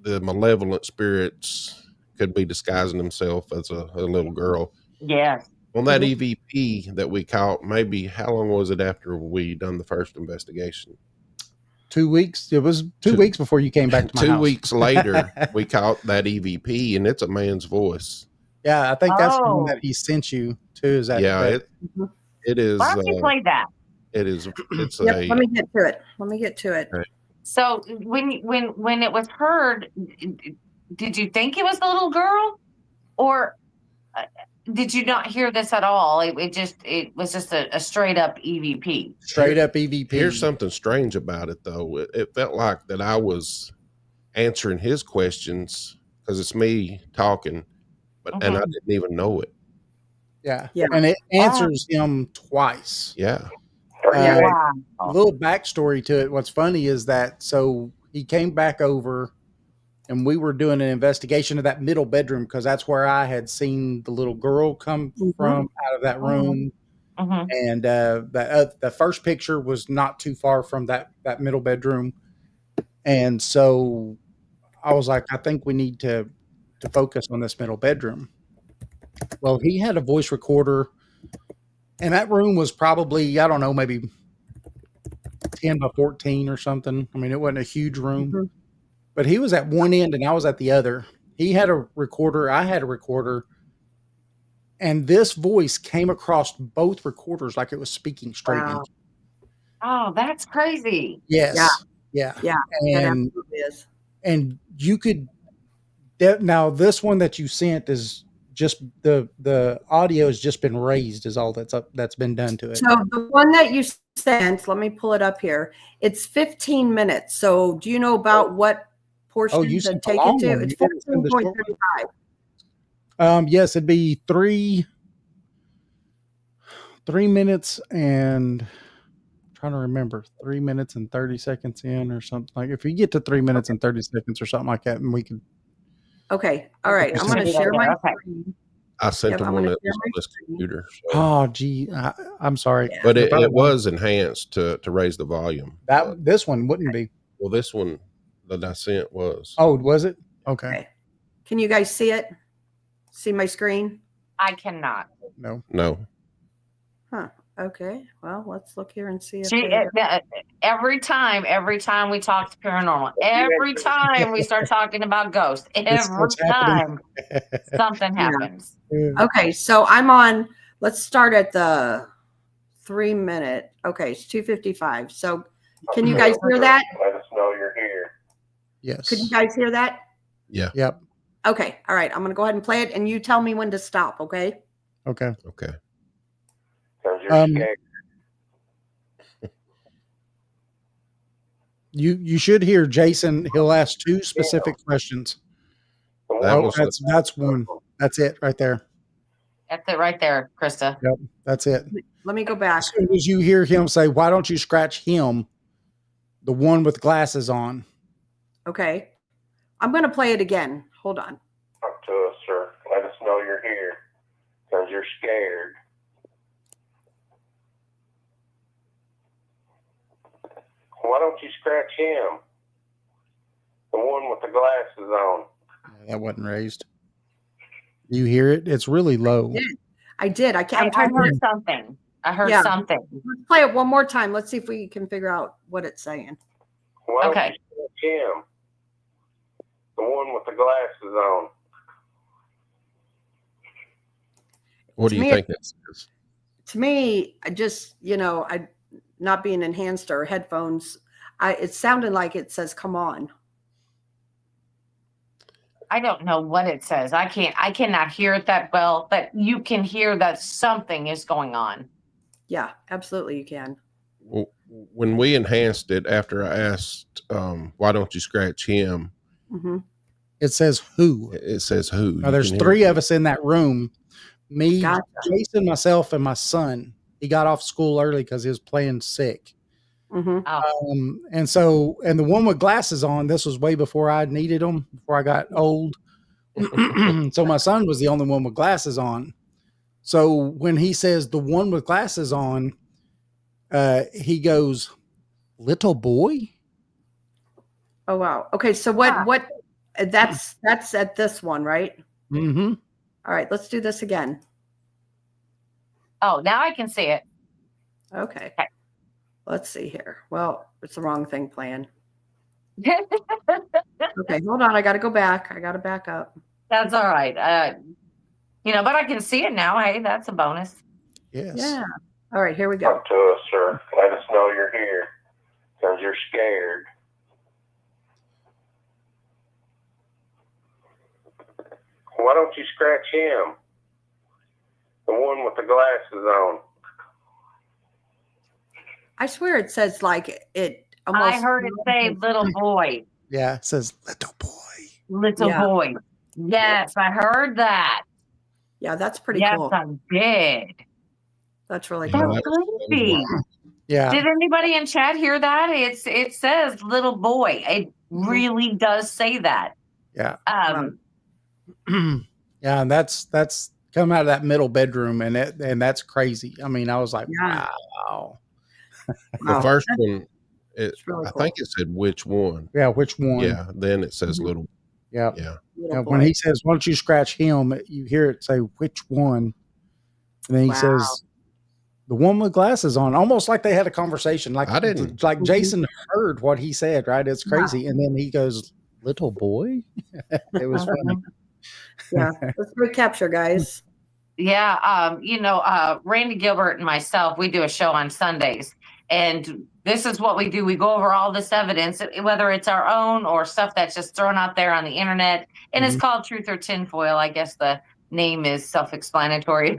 F: malevolent spirits could be disguising themselves as a little girl.
D: Yeah.
F: On that EVP that we caught, maybe how long was it after we done the first investigation?
E: 2 weeks. It was 2 weeks before you came back to my house.
F: 2 weeks later, we caught that EVP, and it's a man's voice.
E: Yeah, I think that's the one that he sent you too. Is that?
F: Yeah, it is.
D: Why don't you play that?
F: It is. It's
C: let me get to it.
F: Right.
D: So when it was heard, did you think it was the little girl, or did you not hear this at all? It was just a straight up EVP.
E: Straight up EVP.
F: Here's something strange about it, though. It felt like that I was answering his questions because it's me talking, and I didn't even know it.
E: Yeah.
C: Yeah.
E: And it answers him twice.
F: Yeah.
D: Wow.
E: A little backstory to it. What's funny is that so he came back over and we were doing an investigation of that middle bedroom because that's where I had seen the little girl come from out of that room. And the first picture was not too far from that middle bedroom. And so I was like, I think we need to focus on this middle bedroom. Well, he had a voice recorder, and that room was probably, I don't know, maybe 10 by 14 or something. I mean, it wasn't a huge room, but he was at one end and I was at the other. He had a recorder, I had a recorder, and this voice came across both recorders like it was speaking straight into.
D: Oh, that's crazy.
E: Yes. Yeah. And and you could now this one that you sent is just the audio has just been raised is all that's been done to it.
C: So the one that you sent, let me pull it up here. It's 15 minutes. So do you know about what portion
E: you
C: to
E: sent the
C: take
E: long
C: it to?
E: one.
C: It's
E: You didn't send the short
C: 14.35.
E: Yes, it'd be 3 minutes and trying to remember 3 minutes and 30 seconds in or something. Like if you get to 3 minutes and 30 seconds or something like that, and we can.
C: Okay. All right. I'm going to share my screen.
F: I sent him
C: I'm
F: one
C: gonna
F: that was
C: share
F: on
C: my
F: this
C: screen.
F: computer. So.
E: Oh, gee, I'm sorry,
F: But it was enhanced to raise the volume.
E: this one wouldn't be.
F: Well, this one that I sent was.
E: Oh, was it? Okay.
C: Can you guys see it? See my screen?
D: I cannot.
F: No.
C: Huh. Okay. Well, let's look here and see if
D: Every time we talk to paranormal, every time we start talking about ghosts, every time something happens.
C: Okay, so I'm on. Let's start at the 3 minute. Okay, it's 2:55. So, can you guys hear that?
A: Let us know you're here.
E: Yes.
C: Could you guys hear that?
F: Yeah.
E: Yep.
C: Okay. All right. I'm going to go ahead and play it, and you tell me when to stop. Okay.
E: Okay.
F: Okay.
A: Because you're scared.
E: You should hear Jason. He'll ask 2 specific questions. That's one. That's it right there.
D: That's it right there, Krista.
E: Yep. That's it.
C: Let me go back.
E: As soon as you hear him say, "Why don't you scratch him?" The one with glasses on.
C: Okay. I'm going to play it again. Hold on.
A: Talk to us, sir. Let us know you're here. Because you're scared. Why don't you scratch him? The one with the glasses on.
E: That wasn't raised. You hear it? It's really low.
C: I did. I can't.
D: I heard something. I heard something.
C: Let's play it one more time. Let's see if we can figure out what it's saying.
A: Why don't you scratch him? The one with the glasses on.
F: What do you think that says?
C: To me, I just, I not being enhanced or headphones, it sounded like it says, "Come on."
D: I don't know what it says. I cannot hear it that well, but you can hear that something is going on.
C: Yeah, absolutely. You can.
F: Well, when we enhanced it after I asked, why don't you scratch him?
C: Mm-hmm.
E: It says who.
F: It says who.
E: Now, there's 3 of us in that room. Me,
C: Gotcha.
E: Jason, myself, and my son. He got off school early because he was playing sick.
C: Mm-hmm.
E: And the one with glasses on, this was way before I needed them, before I got old. So my son was the only one with glasses on. So when he says the one with glasses on, he goes, "Little boy."
C: Oh, wow. Okay. So what, that's at this one, right?
E: Mm-hmm.
C: All right, let's do this again.
D: Oh, now I can see it.
C: Okay. Let's see here. Well, it's the wrong thing playing.
D: That's
C: Okay, hold on. I got to go back. I got to back up.
D: all right. But I can see it now. Hey, that's a bonus.
E: Yes.
C: Yeah. All right, here we go.
A: Talk to us, sir. Let us know you're here. Because you're scared. Why don't you scratch him? The one with the glasses on.
C: I swear it says like it almost.
D: I heard it say "little boy."
E: Yeah, it says little boy.
D: Little
C: Yeah.
D: boy. Yes, I heard that.
C: Yeah, that's pretty
D: Yes,
C: cool.
D: I did.
C: That's really
F: Yeah,
C: cool.
F: that was
D: Creepy.
F: wild.
E: Yeah.
D: Did anybody in chat hear that? It says little boy. It really does say that.
E: Yeah.
D: Um,
E: Yeah, and that's come out of that middle bedroom, and that's crazy. I mean, I was like,
C: Yeah.
E: wow.
F: The
C: Wow.
F: first one,
C: It's really
F: I
C: cool.
F: think it said which one.
E: Yeah, which one?
F: Yeah, then it says
C: Mhm.
F: little.
E: Yeah.
F: Yeah.
C: Little
E: Yeah, when
C: boy.
E: he says, "Why don't you scratch him?" You hear it say, "Which one?" And then he
C: Wow.
E: says, "The one with glasses on," almost like they had a conversation. Like
F: I didn't.
E: like
C: Mhm.
E: Jason heard what he said. Right? It's
D: Yeah.
E: crazy. And then he goes, "Little boy." It was funny.
C: Yeah, that's great capture, guys.
D: Yeah, Randy Gilbert and myself, we do a show on Sundays, and this is what we do. We go over all this evidence, whether it's our own or stuff that's just thrown out there on the internet, and it's called Truth or Tinfoil. I guess the name is self-explanatory.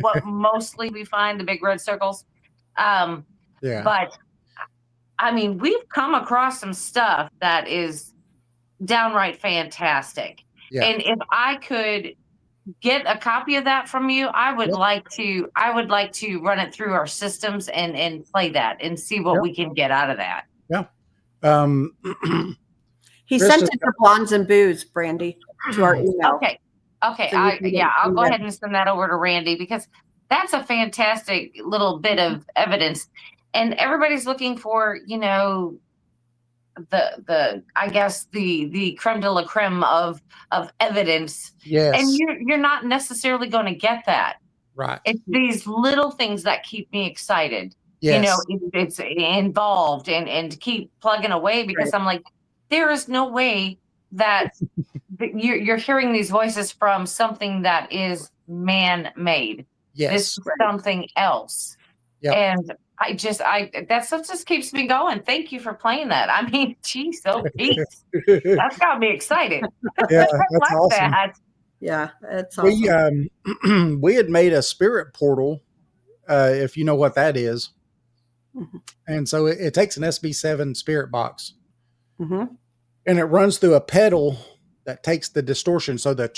D: What mostly we find, the big red circles.
E: Yeah.
D: But I mean, we've come across some stuff that is downright fantastic.
E: Yeah.
D: And if I could get a copy of that from you, I would
E: Yep.
D: like to run it through our systems and play that and see what
E: Yep.
D: we can get out of that.
C: He
E: Krista-
C: sent it to Blondes and Booze, Brandy, to our email.
D: Okay. Okay.
C: So you can get
D: I'll go
C: that.
D: ahead and send that over to Randy, because that's a fantastic little bit of evidence. And everybody's looking for, the I guess the creme de la creme of evidence.
E: Yes.
D: And you're not necessarily going to get that.
E: Right.
D: It's these little things that keep me excited.
E: Yes.
D: It's involved and keep plugging away, because I'm like, there is no way that you're hearing these voices from something that is man-made.
E: Yes.
D: This is something else.
E: Yep.
D: And that stuff just keeps me going. Thank you for playing that. I mean, geez, Pete, that's got me excited.
E: Yeah,
D: I
E: that's
D: like
E: awesome.
D: that.
C: Yeah, it's awesome.
E: We had made a spirit portal, if you know what that is.
C: Mhm.
E: And so it takes an SB7 spirit box,
C: Mhm.
E: and it runs through a pedal that takes the distortion, so the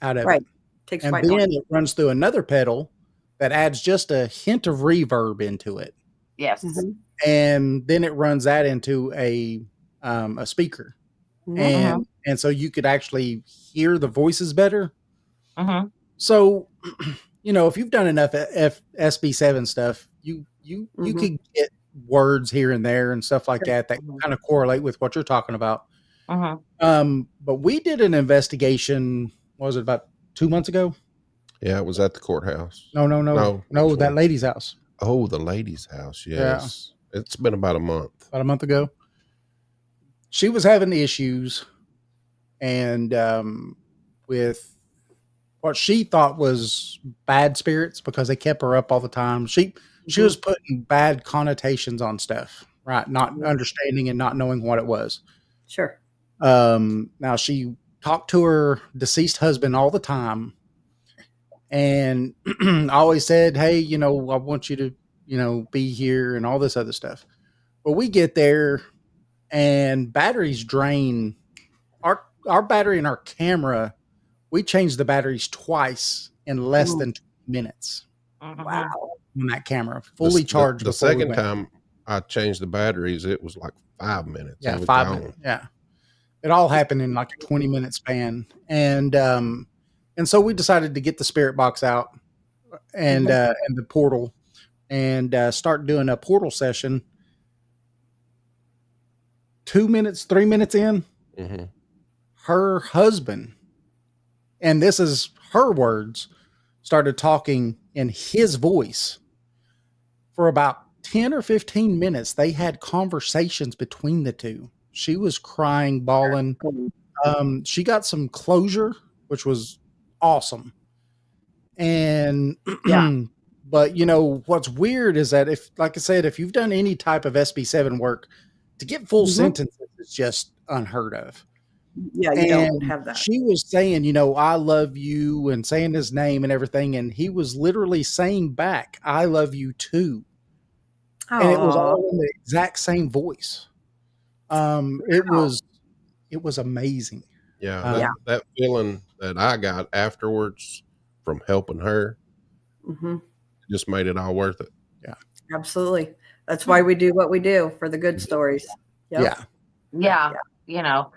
E: out of
C: Right.
E: it.
C: Takes
E: And
C: white
E: then
C: noise.
E: it runs through another pedal that adds just a hint of reverb into it.
D: Yes.
C: Mhm.
E: And then it runs that into a speaker.
C: Mhm.
E: And so you could actually hear the voices better.
D: Mhm.
E: So, if you've done enough SB7 stuff, you
C: Mhm.
E: could get words here and there and stuff like that
D: Mhm.
E: kind of correlate with what you're talking about.
D: Mhm.
E: But we did an investigation, what was it, about 2 months ago?
F: Yeah, it was at the courthouse.
E: No,
F: which
E: that
F: one?
E: lady's house.
F: Oh, the lady's house. Yes. It's been about a month.
E: About a month ago. She was having issues, and with what she thought was bad spirits, because they kept her up all the time. She was putting bad connotations on stuff, right? Not understanding and not knowing what it was.
C: Sure.
E: Now she talked to her deceased husband all the time, and always said, "Hey, I want you to, be here," and all this other stuff. Well, we get there, and batteries drain. Our battery in our camera, we changed the batteries twice in less than 20 minutes
C: Wow.
E: on that camera, fully charged.
F: The
E: before we
F: second
E: went.
F: time I changed the batteries, it was like 5 minutes.
E: Yeah,
F: It was
E: 5
F: gone.
E: minutes. Yeah. It all happened in like a 20-minute span. And so we decided to get the spirit box out and the portal, and start doing a portal session. 2 minutes, 3 minutes in,
F: Mhm.
E: her husband, and this is her words, started talking in his voice for about 10 or 15 minutes. They had conversations between the two. She was crying, bawling. She got some closure, which was awesome. And but what's weird is that, if, like I said, if you've done any type of SB7 work, to get full sentences is just unheard of.
C: Yeah, you don't have that.
E: She was saying, "I love you," and saying his name and everything, and he was literally saying back, "I love you too." And it was all in the exact same voice. It was amazing.
F: Yeah, that feeling that I got afterwards from helping her just made it all worth it.
C: Absolutely. That's why we do what we do, for the good stories. Yep.
D: Yeah. You know,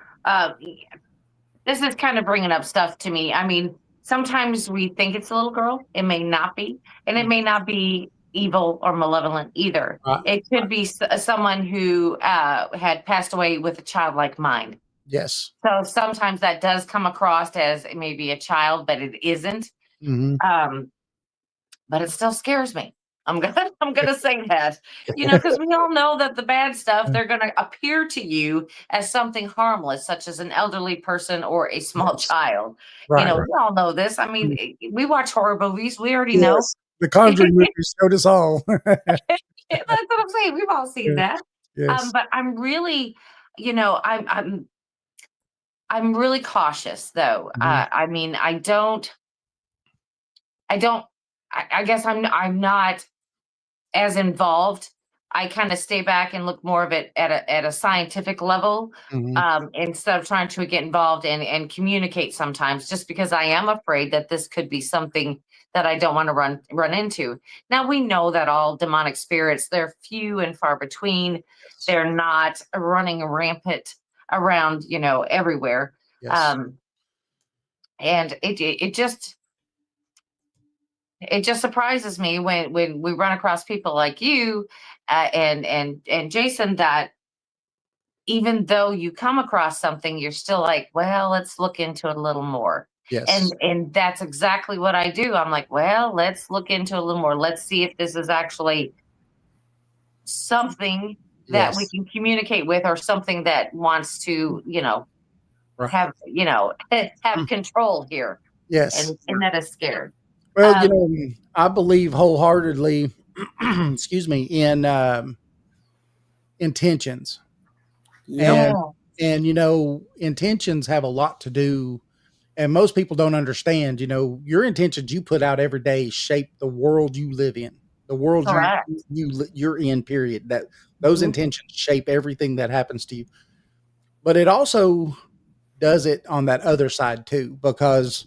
D: this is kind of bringing up stuff to me. I mean, sometimes we think it's a little girl. It may not be. And it may not be evil or malevolent either. It could be someone who had passed away with a childlike mind.
E: Yes.
D: So sometimes that does come across as maybe a child, but it isn't. But it still scares me. I'm gonna say that, you know, because we all know that the bad stuff, they're gonna appear to you as something harmless, such as an elderly person or a small child.
E: Right,
D: you know, we all know this. I mean, we watch horror movies. We already know.
E: The Conjuring movies showed us all.
D: That's what I'm saying. We've all seen that.
E: Yes.
D: But I'm really, you know, I'm really cautious though. I mean, I guess I'm not as involved. I kind of stay back and look more of it at a scientific level, instead of trying to get involved and communicate sometimes, just because I am afraid that this could be something that I don't want to run into. Now, we know that all demonic spirits, they're few and far between. Yes. They're not running rampant around, you know, everywhere. Yes. And it just surprises me when we run across people like you and Jason, that even though you come across something, you're still like, well, let's look into it a little more.
E: Yes.
D: And that's exactly what I do. I'm like, well, let's look into it a little more. Let's see if this is actually something that we can communicate with, or something that wants to, you know, have control here.
E: Yes.
D: And that is scared.
E: Well, you know, I believe wholeheartedly, excuse me, in intentions.
C: Yeah.
E: And, you know, intentions have a lot to do, and most people don't understand, you know, your intentions you put out every day shape the world you live in, the world you're in, period. That those intentions shape everything that happens to you. But it also does it on that other side too, because,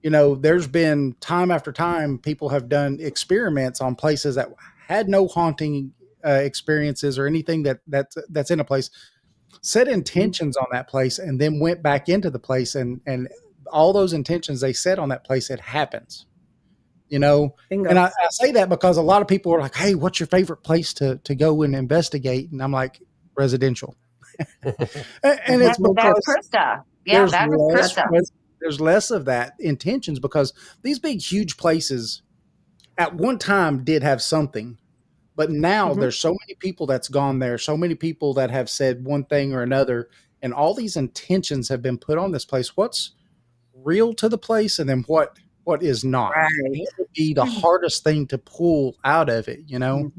E: you know, there's been time after time people have done experiments on places that had no haunting experiences or anything that's in a place, set intentions on that place, and then went back into the place, and all those intentions they set on that place, it happens, you know. Bingo. And I say that because a lot of people are like, hey, what's your favorite place to go and investigate? And I'm like, residential. And it's because
D: Krista. Yeah, that was Krista.
E: There's less of that intentions, because these big, huge places at one time did have something, but now there's so many people that's gone there, so many people that have said one thing or another, and all these intentions have been put on this place. What's real to the place, and then what is not? Right. It would be the hardest thing to pull out of it, you know.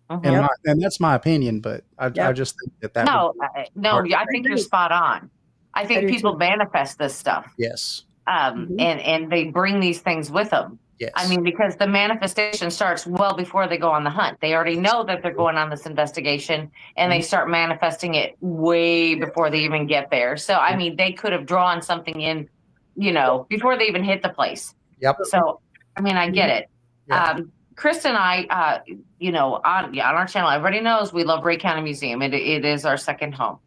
E: And that's my opinion, but I just think that
D: I think you're spot on. I think people manifest this stuff.
E: Yes.
D: And they bring these things with them.
E: Yes.
D: I mean, because the manifestation starts well before they go on the hunt. They already know that they're going on this investigation, and they start manifesting it way before they even get there. So, I mean, they could have drawn something in, you know, before they even hit the place.
E: Yep.
D: So, I mean, I get it. Yeah. Chris and I, you know, on our channel, everybody knows we love Ray County Museum. It is our second home.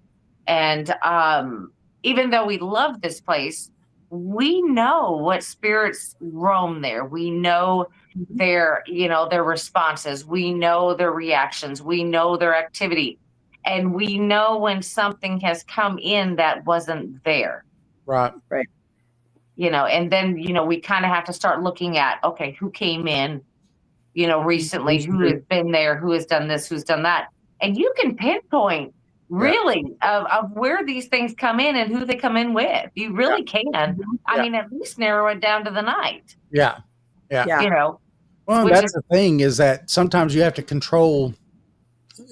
D: And even though we love this place, we know what spirits roam there. We know their responses. We know their reactions. We know their activity. And we know when something has come in that wasn't there.
E: Right.
D: You know, and then, you know, we kind of have to start looking at, okay, who came in, you know, recently, who has been there, who has done this, who's done that. And you can pinpoint really of where these things come in and who they come in with. You really can. I mean, at least narrow it down to the night.
E: Yeah.
D: You know,
E: well, that's the thing, is that sometimes you have to control.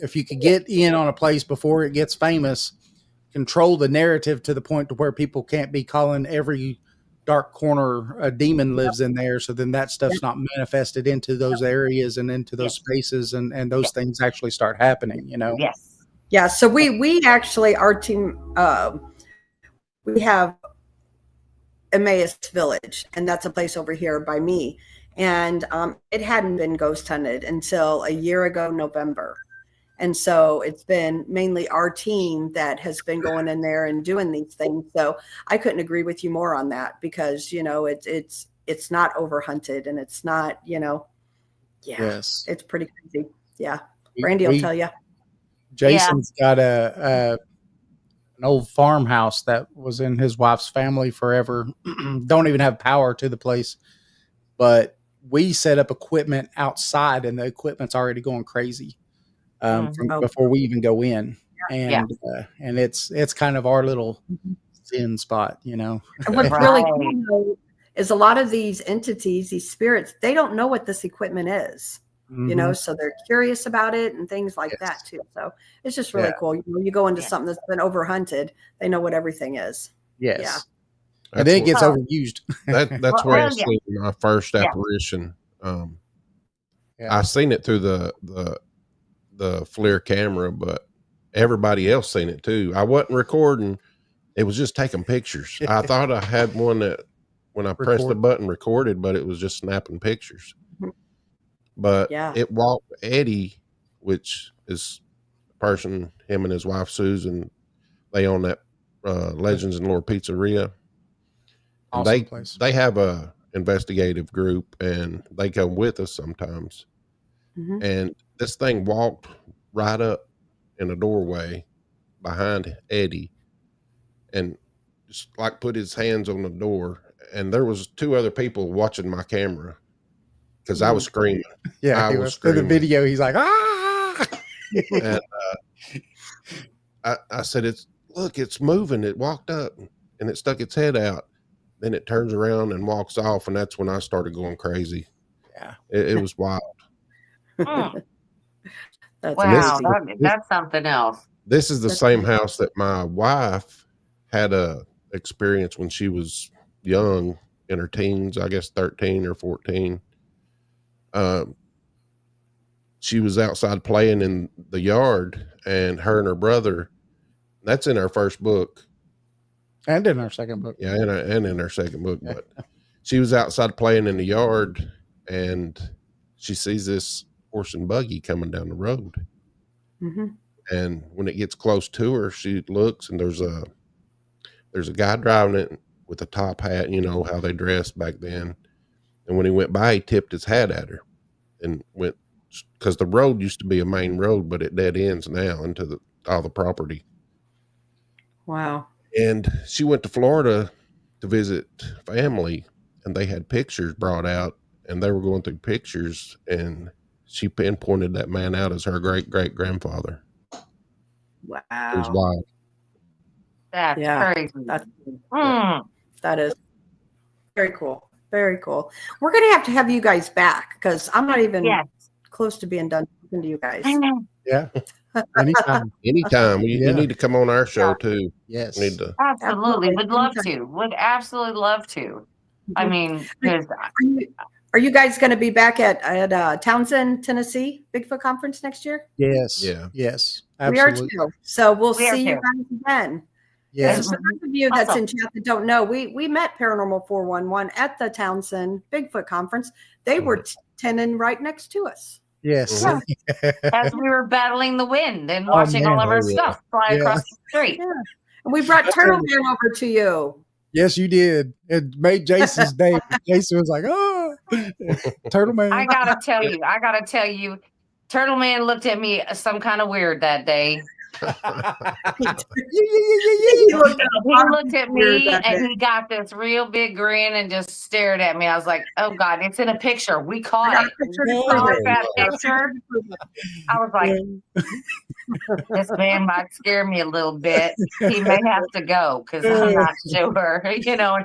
E: If you could get in on a place before it gets famous, control the narrative to the point to where people can't be calling every dark corner a demon lives in there. So then that stuff's not manifested into those areas and into those spaces, and those things actually start happening, you know?
D: Yes.
C: Yeah. So we actually, our team, we have Emmaus Village, and that's a place over here by me. And it hadn't been ghost hunted until a year ago, November. And so it's been mainly our team that has been going in there and doing these things. So I couldn't agree with you more on that, because, you know, it's not overhunted, and it's not, you know,
E: Yes.
C: it's pretty crazy. Yeah. Brandy will tell you.
E: Jason's got an old farmhouse that was in his wife's family forever. Don't even have power to the place, but we set up equipment outside, and the equipment's already going crazy before we even go in. And and it's kind of our little zen spot, you know.
C: And what's really cool is a lot of these entities, these spirits, they don't know what this equipment is. You know, so they're curious about it and things like that too. So it's just really cool. You know, you go into something that's been overhunted, they know what everything is.
E: Yes.
C: Yeah.
E: And then it gets overused.
F: That's where I seen my first apparition. I seen it through the FLIR camera, but everybody else seen it too. I wasn't recording. It was just taking pictures. I thought I had one that when I pressed the button recorded, but it was just snapping pictures. But it walked Eddie, which is a person, him and his wife Susan, they own that Legends and Lore Pizzeria. And
E: Awesome
F: they have a investigative group, and they come with us sometimes. And this thing walked right up in a doorway behind Eddie, and just like put his hands on the door. And there was 2 other people watching my camera, because I was screaming.
E: Yeah,
F: I was screaming.
E: In the video, he's like, ah!
F: And I said, it's moving. It walked up, and it stuck its head out. Then it turns around and walks off, and that's when I started going crazy.
E: Yeah.
F: It was wild.
D: Wow, that's something else.
F: This is the same house that my wife had a experience when she was young, in her teens, I guess 13 or 14. She was outside playing in the yard, and her and her brother, that's in our first book.
E: And in our second book.
F: Yeah, and in our second book. But she was outside playing in the yard, and she sees this horse and buggy coming down the road. And when it gets close to her, she looks, and there's a guy driving it with a top hat, you know how they dressed back then. And when he went by, he tipped his hat at her and went, because the road used to be a main road, but it dead ends now into all the property.
C: Wow.
F: And she went to Florida to visit family, and they had pictures brought out, and they were going through pictures, and she pinpointed that man out as her great-great-grandfather.
C: Wow.
F: It was wild.
D: That's crazy.
C: That is very cool. Very cool. We're going to have you guys back, because I'm not even close to being done talking to you guys.
D: I know.
E: Yeah. Anytime.
F: You need to come on our show too.
E: Yes.
D: Absolutely. Would love to. Would absolutely love to. I mean,
C: are you guys going to be back at Townsend, Tennessee Bigfoot conference next year?
E: Yes.
F: Yeah.
E: Yes.
C: We are
E: Absolutely.
C: too. So we'll see you guys again.
E: Yes.
C: For those of you that's in chat that don't know, we met Paranormal 411 at the Townsend Bigfoot conference. They were tending right next to us.
E: Yes.
D: as we were battling the wind and watching all of our stuff fly across the street.
C: Yeah. And we brought Turtle Man over to you.
E: Yes, you did. It made Jason's day. Jason was like, oh, Turtle Man.
D: I gotta tell you, Turtle Man looked at me some kind of weird that day. He looked at me and he got this real big grin and just stared at me. I was like, oh God, it's in a picture. We caught it. That picture. I was like, this man might scare me a little bit. He may have to go because I'm not sure. You know,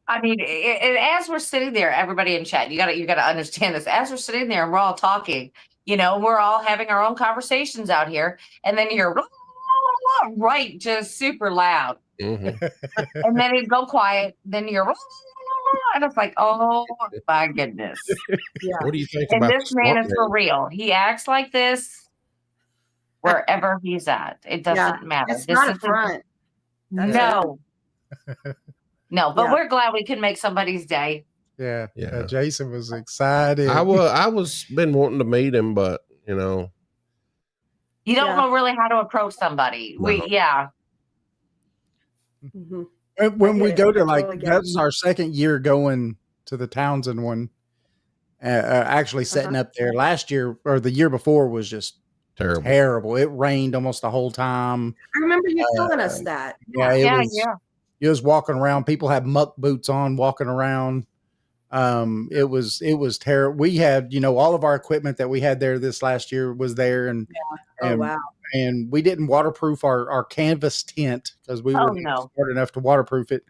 D: I mean, as we're sitting there, everybody in chat, you gotta understand this. As we're sitting there and we're all talking, you know, we're all having our own conversations out here, and then you're right, just super loud. And then it'd go quiet, then you're and it's like, oh my goodness.
F: What do you think
D: and
F: about
D: this man is for real. He acts like this wherever he's at. It doesn't matter.
C: It's not a front.
D: No. No, but
C: Yeah.
D: we're glad we can make somebody's day.
E: Yeah.
F: Yeah.
E: Jason was excited.
F: I was been wanting to meet him, but you know,
D: You don't
C: Yeah.
D: know really how to approach somebody.
F: No.
C: Mhm.
E: When we
C: get it.
E: go to
C: I
E: like,
C: totally get
E: that
C: it.
E: was our second year going to the Townsend one, actually setting up there. Last year or the year before was just
F: terrible.
E: terrible. It rained almost the whole time.
C: I remember you telling us that.
E: Yeah, it
D: Yeah,
E: was.
D: yeah.
E: You was walking around. People had muck boots on, walking around. It was terrible. We had, all of our equipment that we had there this last year was there, and
C: Oh, wow.
E: and we didn't waterproof our canvas tent because we were
D: no.
E: smart enough to waterproof it.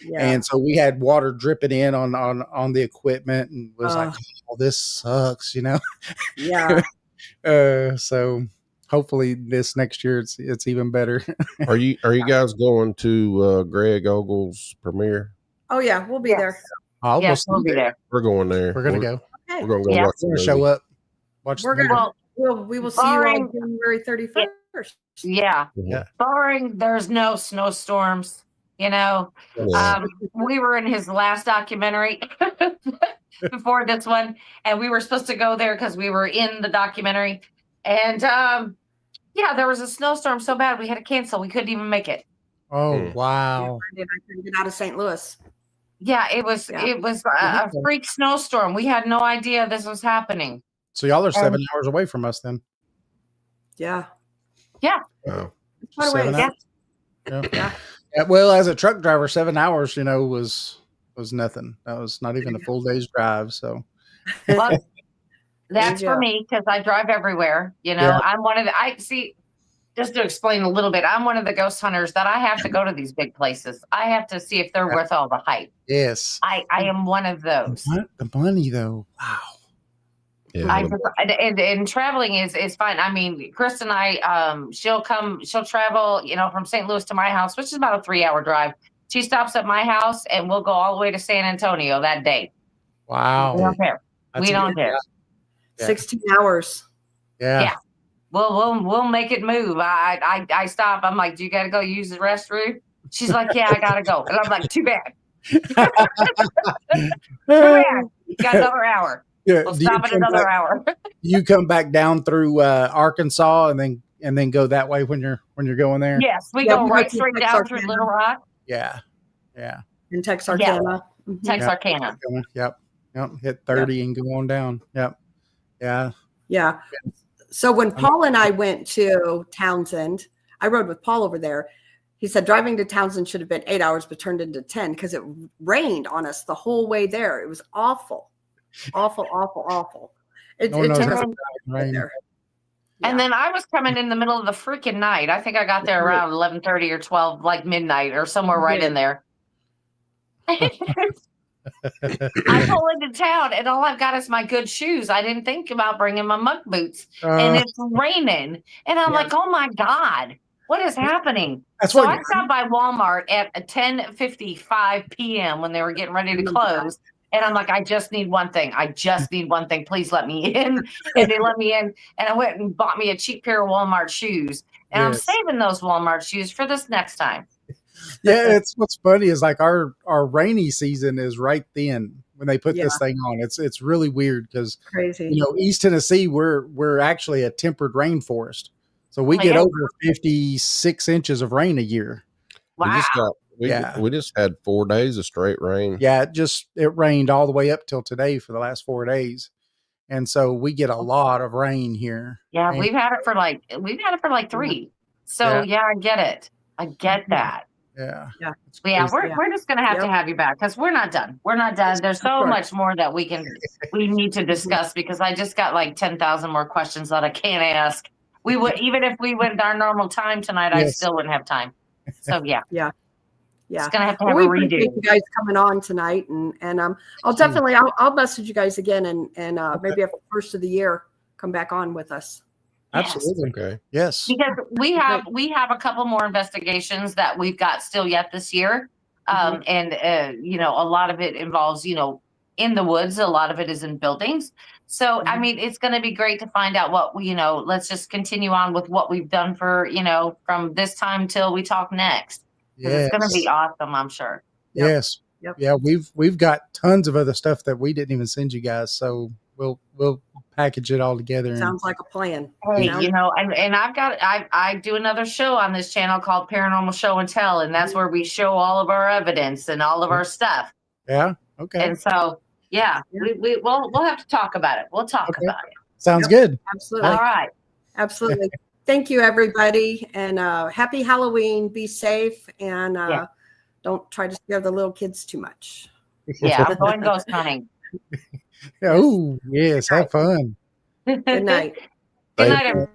C: Yeah.
E: And so we had water dripping in on the equipment, and was like, oh, this sucks,
C: Yeah.
E: So hopefully this next year it's even better.
F: Are you guys going to Greg Ogle's premiere?
C: Oh, yeah. We'll be there.
D: Yes, we'll be there.
F: We're going there.
E: We're gonna go.
C: Okay.
F: We're gonna go
D: Yeah.
F: watch the
E: We're gonna
F: movie.
E: show up. Watch.
C: We're
E: the
C: gonna.
E: movie.
C: We will see you on
D: Barring-
C: January 31st.
D: Yeah.
E: Yeah.
D: Barring there's no snowstorms,
F: Yeah.
D: we were in his last documentary before this one, and we were supposed to go there because we were in the documentary. And there was a snowstorm so bad we had to cancel. We couldn't even make it.
E: Oh wow!
C: And I couldn't get out of St. Louis.
D: Yeah, it was a freak snowstorm. We had no idea this was happening.
E: So y'all are 7 hours away from us then.
C: Yeah.
F: Oh.
C: By the way,
E: 7
C: yeah.
E: hours?
C: Yeah.
E: Yeah, well, as a truck driver, 7 hours, was nothing. That was not even a full day's drive. So
D: Well, that's
C: you
D: for
C: go.
D: me because I drive everywhere.
E: Yeah.
D: I'm one of the just to explain a little bit, I'm one of the ghost hunters that I have to go to these big places. I have to see if they're worth all the hype.
E: yes,
D: I am one of those.
E: the money though. Wow.
F: Yeah.
D: And traveling is fine. I mean, Chris and I, she'll travel, from St. Louis to my house, which is about a 3-hour drive. She stops at my house and we'll go all the way to San Antonio that day.
E: Wow.
D: We don't care.
E: That's
D: We
E: a
D: don't
E: good-
D: care.
E: Yeah.
C: 16 hours.
E: Yeah.
D: Yeah. We'll make it move. I stop. I'm like, do you got to go use the restroom? She's like, yeah, I got to go. And I'm like, too bad. Too bad. You got another hour.
E: Yeah.
D: We'll
E: Do you
D: stop in
E: come
D: another
E: back-
D: hour.
E: You come back down through Arkansas and then go that way when you're going there.
D: Yes, we
C: Yeah,
D: go
C: we go
D: right
C: through
D: straight down
C: Texarkana.
D: through Little Rock,
E: Yeah. Yeah.
C: In Texarkana. Mhm.
D: Texarkana.
E: Yep. Hit 30 and go on down. Yep. Yeah.
C: Yeah. So when Paul and I went to Townsend, I rode with Paul over there. He said driving to Townsend should have been 8 hours, but turned into 10 because it rained on us the whole way there. It was awful. Awful, awful, awful. It
E: No one knows
C: took
E: how
C: us
E: to
C: a
E: drive in
C: while
E: rain.
C: there.
D: And then I was coming in the middle of the freaking night. I think I got there around 11:30 or 12, like midnight or somewhere right in there. I pull into town and all I've got is my good shoes. I didn't think about bringing my muck boots, and it's raining. And I'm like, oh my God, what is happening?
E: That's
D: So
E: what
D: I stopped by Walmart at 10:55 p.m. when they were getting ready to close. And I'm like, I just need one thing. I just need one thing. Please let me in. And they let me in. And I went and bought me a cheap pair of Walmart shoes. And I'm
E: Yes.
D: saving those Walmart shoes for this next time.
E: Yeah, it's what's funny is like our rainy season is right then when they put this thing on. It's really weird because
C: Crazy.
E: East Tennessee we're actually a tempered rainforest, so we get over 56 inches of rain a year.
D: Wow.
F: We just had 4 days of straight rain.
E: Yeah, it rained all the way up till today for the last 4 days, and so we get a lot of rain here.
D: Yeah,
E: And-
D: we've had it for like 3. So yeah, I get it. I get that.
E: Yeah,
C: Yeah.
E: It's
D: Yeah,
E: crazy.
D: we're just gonna have to have you back because we're not done. We're not done. There's so
C: Sure.
D: much more that we need to discuss because I just got like 10,000 more questions that I can't ask. We would even if we went our normal time tonight, I
E: Yes.
D: still wouldn't have time. So yeah,
C: Yeah.
D: it's gonna have to
C: Well,
D: have
C: we
D: a
C: appreciate
D: redo.
C: you guys coming on tonight, and I'll definitely I'll message you guys again, and maybe at the first of the year come back on with us.
E: Absolutely.
F: Okay.
E: Yes.
D: Because we have a couple more investigations that we've got still yet this year, and a lot of it involves in the woods. A lot of it is in buildings. So, I mean, it's going to be great to find out what, let's just continue on with what we've done for, from this time till we talk next. Because it's going to be awesome, I'm sure.
C: Yep.
E: Yes.
C: Yep.
E: Yeah, we've got tons of other stuff that we didn't even send you guys. So we'll package it all together.
C: Sounds like a plan.
D: Hey, and I do another show on this channel called Paranormal Show and Tell, and that's where we show all of our evidence and all of our stuff.
E: Yeah. Okay.
D: And so, we'll have to talk about it. We'll talk about it.
E: Sounds good.
C: Absolutely.
D: All right.
C: Absolutely. Thank you, everybody. And happy Halloween. Be safe. And don't try to scare the little kids too much.
D: Yeah, I'm going ghost hunting.
E: Oh, yes. Have fun.
C: Good night.
D: Good night, everyone.